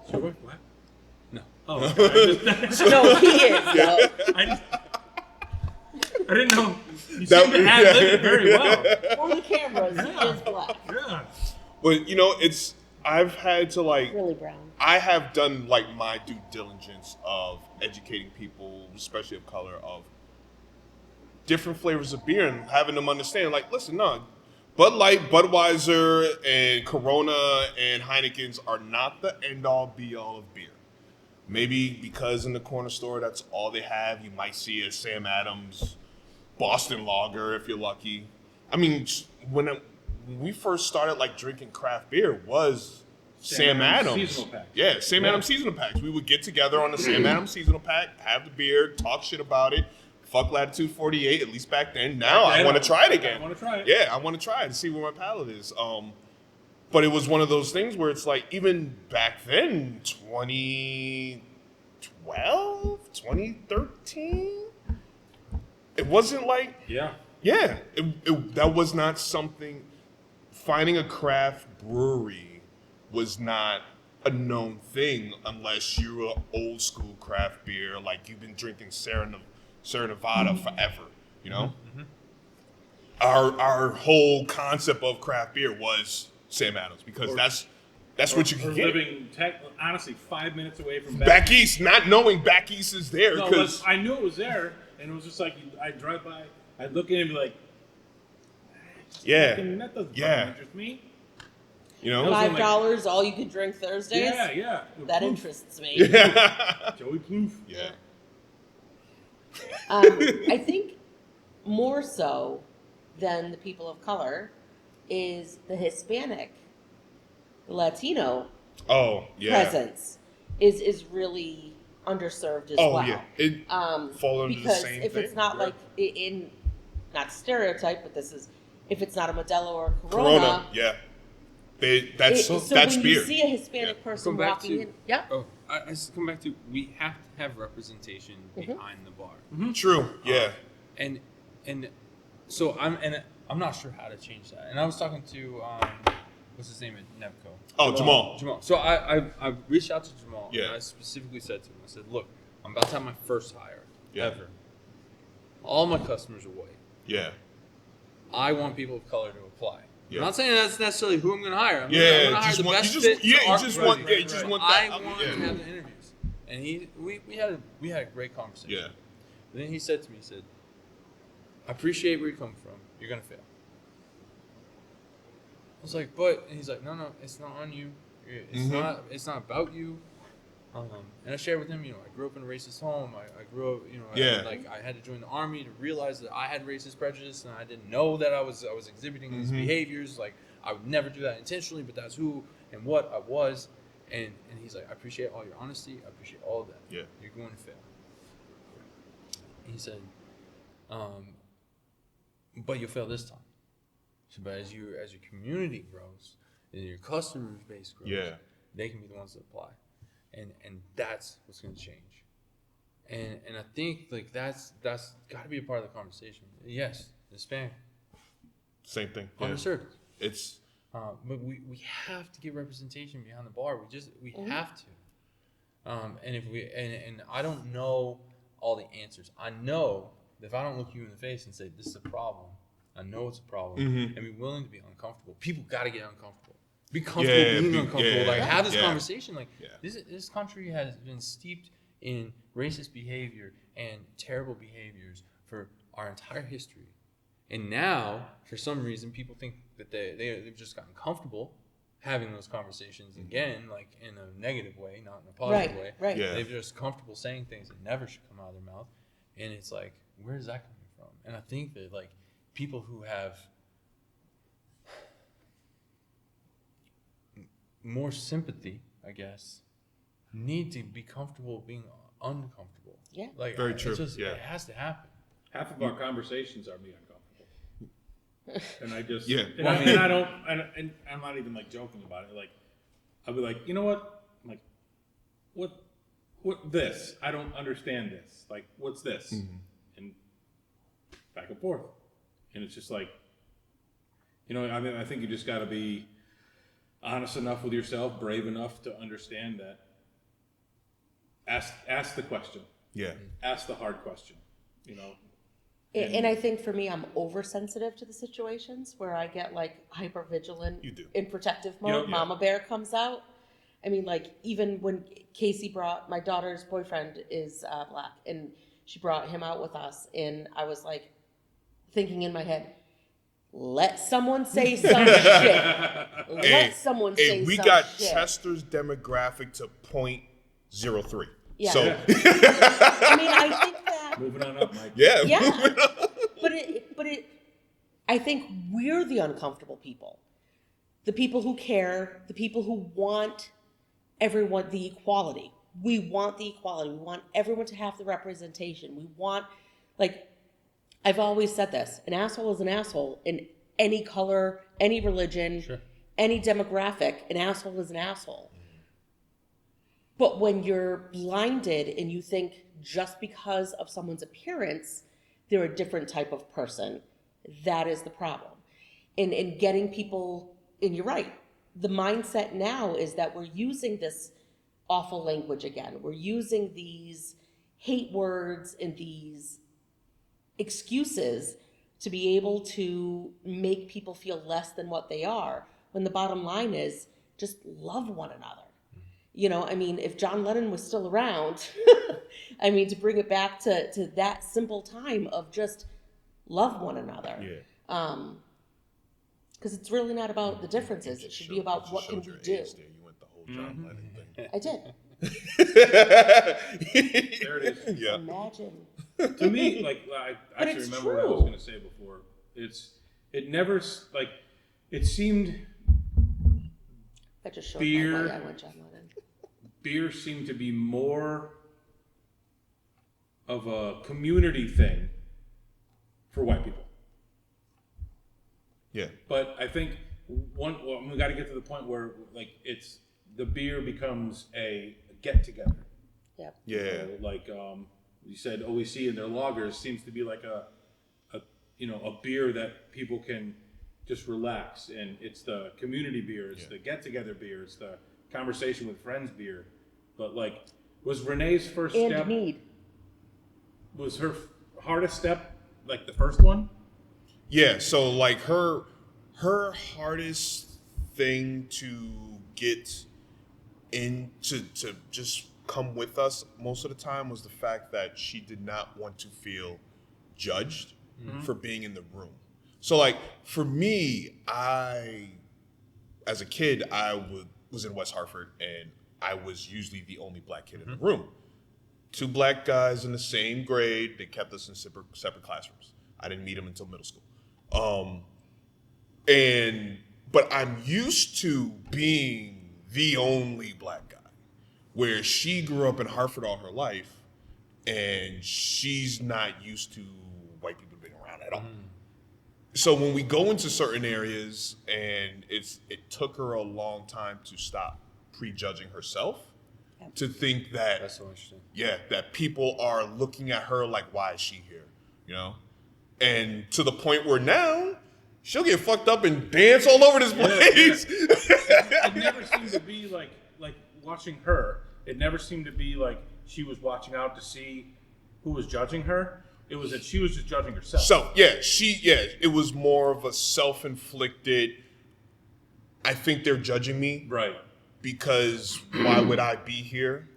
Sure. What? No. Oh, okay. No, he is. Though. I didn't know. You That- seem to ad lib it very well. For the cameras, he is black. Yeah. But you know, it's I've had to like Really brown. I have done like my due diligence of educating people, especially of color, of different flavors of beer and having them understand. Like, listen, no, Bud Light, Budweiser, and Corona and Heineken's are not the end all be all of beer. Maybe because in the corner store that's all they have. You might see a Sam Adams Boston Lager if you're lucky. I mean, when we first started like drinking craft beer was Sam Adams. seasonal packs. Yeah, Sam Adams seasonal packs. We would get together on the Sam Adams seasonal pack, have the beer, talk shit about it. Fuck Latitude 48, at least back then. Now I want to try it again. I want to try it. Yeah, I want to try it and see where my palate is. But it was one of those things where it's like, even back then, 2012, 2013, it wasn't like, Yeah. that was not something, finding a craft brewery was not a known thing unless you're an old school craft beer, like you've been drinking Sierra Nevada forever, you know? Our whole concept of craft beer was Sam Adams because that's what you can Or get. living, honestly, 5 minutes away from Back east, not knowing back east is there No, because I knew it was there, and it was just like I'd drive by, I'd look at it and be like, yeah, that doesn't yeah. interest me. you know, $5 all you can drink Thursdays. Yeah. That Plouffe. interests me. Joey Plouffe. yeah, I think more so than the people of color is the Hispanic, the Latino oh yeah, presence is really underserved as oh well. yeah, it fall under the Because same if thing. it's not Yeah. like in not stereotype, but this is if it's not a Modelo or Corona, yeah, that's so that's when beer. you see a Hispanic person Come back walking to- in, yeah, Oh, I just come back to we have to have representation behind the bar, True, yeah, and so I'm not sure how to change that. And I was talking to what's his name at Nevco? Oh, Jamal. So I reached out to Jamal. Yeah. And I specifically said to him, I said, look, I'm about to have my first hire Yeah. ever. All my customers are white. yeah, I want people of color to apply. Yeah. I'm not saying that's necessarily who I'm going to hire. I'm yeah. gonna hire Just the want, best you fit just, yeah, to you our just project. want, yeah, you just want that. I want to have the interviews. And we had a great conversation. Yeah, And then he said to me, he said, I appreciate where you're coming from. You're going to fail. I was like, but, and he's like, no, it's not on you. It's not about you. And I shared with him, I grew up in a racist home. I grew up, Yeah. I had to join the army to realize that I had racist prejudice, and I didn't know that I was exhibiting these behaviors. Like, I would never do that intentionally, but that's who and what I was. And he's like, I appreciate all your honesty. I appreciate all of that. Yeah. You're going to fail. He said, but you'll fail this time. So, but as your community grows and your customer base grows, Yeah. they can be the ones that apply, and that's what's going to change. And I think like that's got to be a part of the conversation. Yes, Hispanic, same thing. Yeah. underserved. It's But we have to get representation behind the bar. We have to. And if we and I don't know all the answers. I know that if I don't look you in the face and say this is a problem, I know it's a problem, and be willing to be uncomfortable. People got to get uncomfortable. Be comfortable being uncomfortable. Like have this conversation. Like this country has been steeped in racist behavior and terrible behaviors for our entire history. And now, for some reason, people think that they've just gotten comfortable having those conversations again, like in a negative way, not in a positive way. Right. Yeah. They're just comfortable saying things that never should come out of their mouth, and it's like, where's that coming from? And I think that like people who have more sympathy, I guess, need to be comfortable being uncomfortable. Yeah. Like Very true. It has to happen. Half of our conversations are me uncomfortable, and I just Yeah. and, I don't, and I'm not even like joking about it. Like I'll be like, you know what? I'm like, what this? I don't understand this. Like, what's this? And back and forth, and it's just like, you know, I mean, I think you just got to be honest enough with yourself, brave enough to understand that. Ask the question. Yeah. Ask the hard question. You know. And I think for me, I'm oversensitive to the situations where I get like hyper vigilant You do. in protective mode. Yeah. Mama bear comes out. I mean, like even when Casey brought my daughter's boyfriend is black, and she brought him out with us, and I was like thinking in my head, let someone say some shit. Let someone say we some got shit. Chester's demographic to 0.03. Yeah. So I mean, I think that. Moving on up, Mike. yeah. Yeah, but I think we're the uncomfortable people. The people who care, the people who want everyone, the equality. We want the equality. We want everyone to have the representation. We want, like, I've always said this, an asshole is an asshole in any color, any religion, any demographic. An asshole is an asshole. But when you're blinded and you think just because of someone's appearance, they're a different type of person, that is the problem. And getting people, and you're right, the mindset now is that we're using this awful language again. We're using these hate words and these excuses to be able to make people feel less than what they are, when the bottom line is just love one another. You know, I mean, if John Lennon was still around, I mean, to bring it back to that simple time of just love one another. Yeah. Because it's really not about the differences. It should be about what can we do. You went the whole John Lennon thing. I did. There it is. Yeah. Imagine. To me, like I But actually it's remember what I was true. going to say before. It never like it seemed That just showed Beer. why I went John Lennon. beer seemed to be more of a community thing for white people. Yeah. But I think we got to get to the point where like it's the beer becomes a get together. Yep. Yeah. Like you said, OEC and their lagers seems to be like a beer that people can just relax, and it's the community beer, it's the get together beer, it's the conversation with friends beer. But like, was Renee's first And step? Mead. Was her hardest step like the first one? Yeah, so like her hardest thing to get into to just come with us most of the time was the fact that she did not want to feel judged for being in the room. So like for me, as a kid, I was in West Hartford, and I was usually the only black kid in the room. 2 black guys in the same grade. They kept us in separate classrooms. I didn't meet them until middle school. But I'm used to being the only black guy, where she grew up in Hartford all her life, and she's not used to white people being around at all. So when we go into certain areas, and it took her a long time to stop prejudging herself, to think that That's so interesting. yeah, that people are looking at her like, why is she here? You know? And to the point where now she'll get fucked up and dance all over this place. It never seemed to be like watching her. It never seemed to be like she was watching out to see who was judging her. It was that she was just judging herself. So it was more of a self-inflicted, I think they're judging me. Right. Because why would I be here?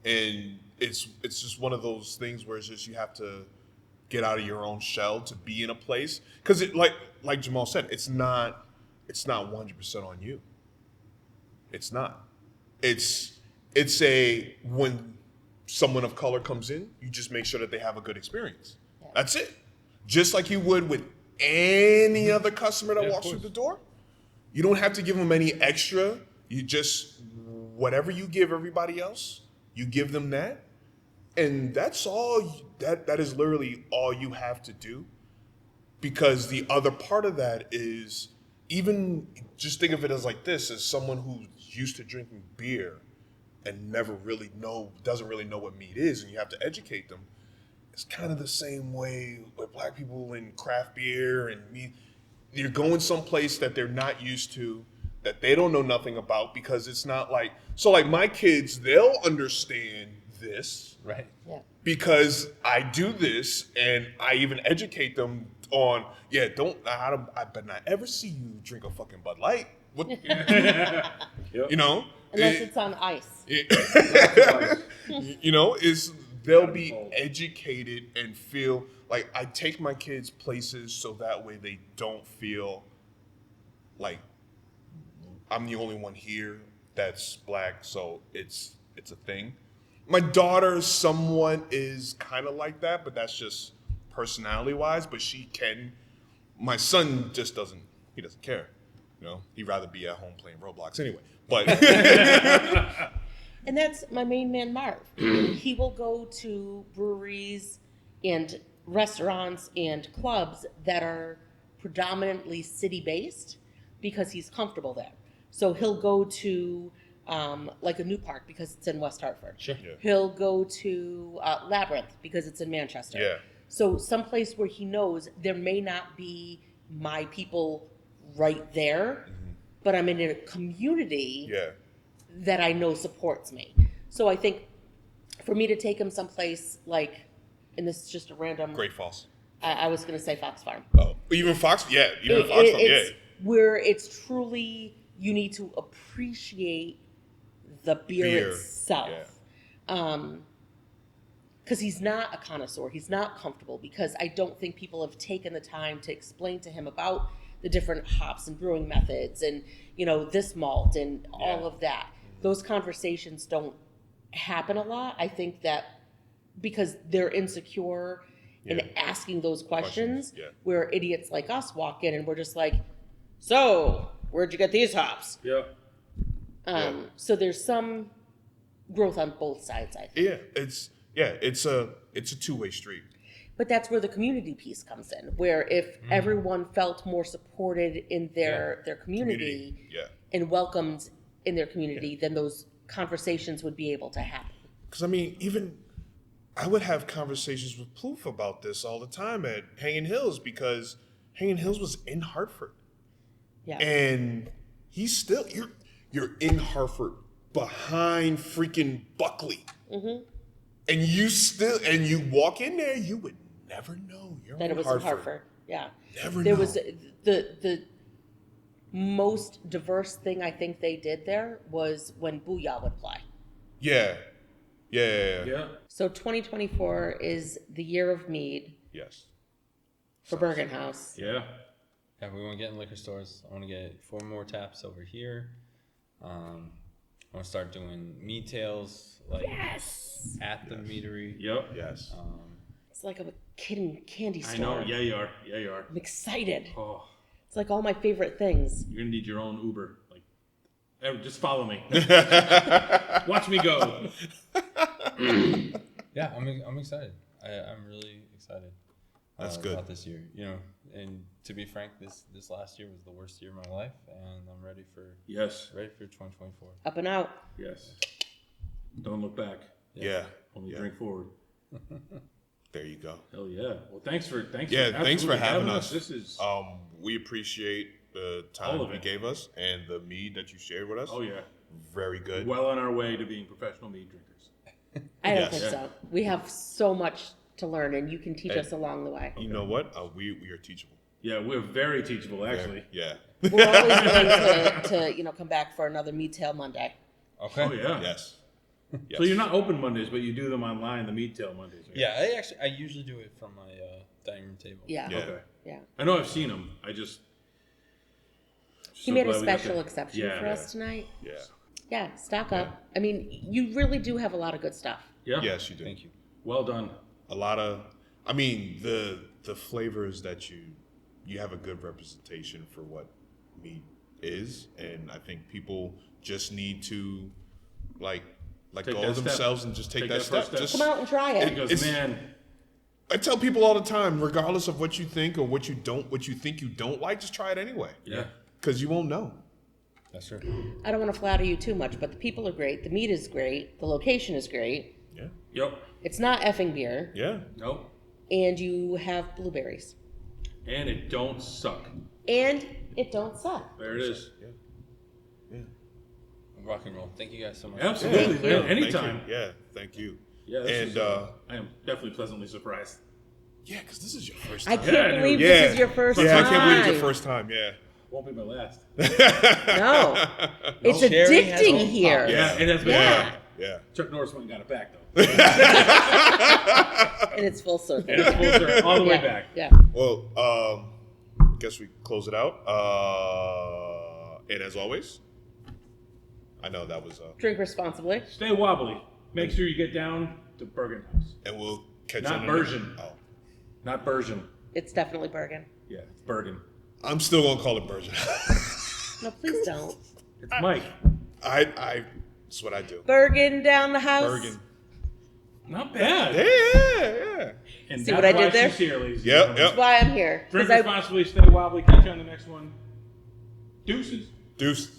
And it's just one of those things where it's just you have to get out of your own shell to be in a place. Because it like Jamal said, it's not 100% on you. It's not. It's a when someone of color comes in, you just make sure that they have a good experience. Yeah. That's it. Just like you would with any other customer that walks through the door. You don't have to give them any extra. You just, whatever you give everybody else, you give them that. And that's all, that is literally all you have to do. Because the other part of that is, even just think of it as like this, as someone who's used to drinking beer and doesn't really know what mead is, and you have to educate them. It's kind of the same way with black people in craft beer and mead. You're going someplace that they're not used to, that they don't know nothing about, because it's not like, so like my kids, they'll understand this. Right. Yeah. Because I do this, and I even educate them on, I better not ever see you drink a fucking Bud Light. What, you know? Unless it's on ice. You know, they'll be educated and feel like I take my kids places so that way they don't feel like I'm the only one here that's black, so it's a thing. My daughter somewhat is kind of like that, but that's just personality-wise, but she can. My son just doesn't care. You know, he'd rather be at home playing Roblox anyway. But And that's my main man, Marv. He will go to breweries and restaurants and clubs that are predominantly city-based because he's comfortable there. So he'll go to like a New Park because it's in West Hartford. Sure. Yeah. He'll go to Labyrinth because it's in Manchester. Yeah. So someplace where he knows there may not be my people right there, but I'm in a community that I know supports me. So I think for me to take him someplace like, and this is just a random... Great Falls. I was going to say Fox Farm. Oh, even Fox Farm, It's where it's truly, you need to appreciate the beer itself. Because he's not a connoisseur. He's not comfortable, because I don't think people have taken the time to explain to him about the different hops and brewing methods and, this malt and all of that. Those conversations don't happen a lot. I think that because they're insecure in asking those questions where idiots like us walk in and we're just like, so where'd you get these hops? So there's some growth on both sides, I think. It's a two-way street. But that's where the community piece comes in, where if everyone felt more supported in their community and welcomed in their community, then those conversations would be able to happen. Because, I mean, even I would have conversations with Plouffe about this all the time at Hanging Hills, because Hanging Hills was in Hartford. Yeah. And he's still, you're in Hartford behind freaking Buckley. And you walk in there, you would never know you're that in it was Hartford. in Hartford. Yeah. Never there know. was the most diverse thing I think they did there was when Booyah would play. Yeah. So 2024 is the year of mead Yes. for Bergen House. Yeah. Yeah, we want to get in liquor stores. I want to get 4 more taps over here. I want to start doing mead tails at the meadery. Yep. Yes. It's like I'm a kid in a candy store. I know. Yeah, you are. Yeah, you are. I'm excited. Oh, It's like all my favorite things. you're gonna need your own Uber. Like, just follow me. Watch me go. Yeah, I'm excited. I'm really excited. That's good. About this year, and to be frank, this last year was the worst year of my life, and I'm ready for Yes. 2024. Up and out. Yes. Don't look back. Yeah. Only drink forward. There you go. Hell yeah. Well, thanks for Thanks for absolutely having us. This is. We appreciate the time All of you it. gave us and the mead that you shared with us. Oh yeah. Very good. Well on our way to being professional mead drinkers. I don't Yes. think so. We have so much to learn, and you can teach us along the way. You know what? We are teachable. Yeah, we're very teachable, actually. Yeah. We're always willing to come back for another Mead Tail Monday. Okay. Oh yeah. Yes. So you're not open Mondays, but you do them online, the Mead Tail Mondays. Right? Yeah, I usually do it from my dining room table. Yeah. Yeah. Okay. Yeah. I know I've seen them. I just. He made a special exception for us tonight. Yeah. Yeah, stock up. I mean, you really do have a lot of good stuff. Yeah. Yes, you do. Thank you. Well done. A lot of, I mean, the flavors that you have a good representation for what mead is, and I think people just need to let Take go that of step. themselves and just take Take that that step. first step. Just, Come out and try it. He goes, It's- man. I tell people all the time, regardless of what you think or what you think you don't like, just try it anyway. Yeah. Because you won't know. That's true. I don't want to flatter you too much, but the people are great. The meat is great. The location is great. Yeah. Yep. It's not effing beer. Yeah. Nope. And you have blueberries. And it don't suck. And it don't suck. There it is. Yeah. Yeah. Rock and roll. Thank you guys so much. Absolutely, Thank you. man. Thank Anytime. you. Yeah. Thank you. Yeah. This And is, I am definitely pleasantly surprised. yeah, because this is your first I time. can't Yeah, believe yeah. this is your first Yeah, time. I can't believe it's your first time. Yeah. Won't be my last. No. It's Cherry has addicting no here. pop. Yeah, it has been. Yeah. Yeah. Chuck Norris went and got it back though. And it's full circle. And it's full circle, all the way Yeah, back. Yeah. Well, guess we close it out. And as always, I know that was Drink responsibly. Stay wobbly. Make sure you get down to Bergen House. and we'll catch Not you. Bergen. Oh, Not Bergen. It's definitely Bergen. Yeah, it's Bergen. I'm still gonna call it Bergen. No, please don't. It's Mike. That's what I do. Bergen down the house. Bergen. Not bad. Yeah. And See that's what I why did there? she's here, ladies and Yep, gentlemen. That's why I'm here. Drink 'Cause I responsibly, stay wobbly. Catch you on the next one. Deuces. Deuce.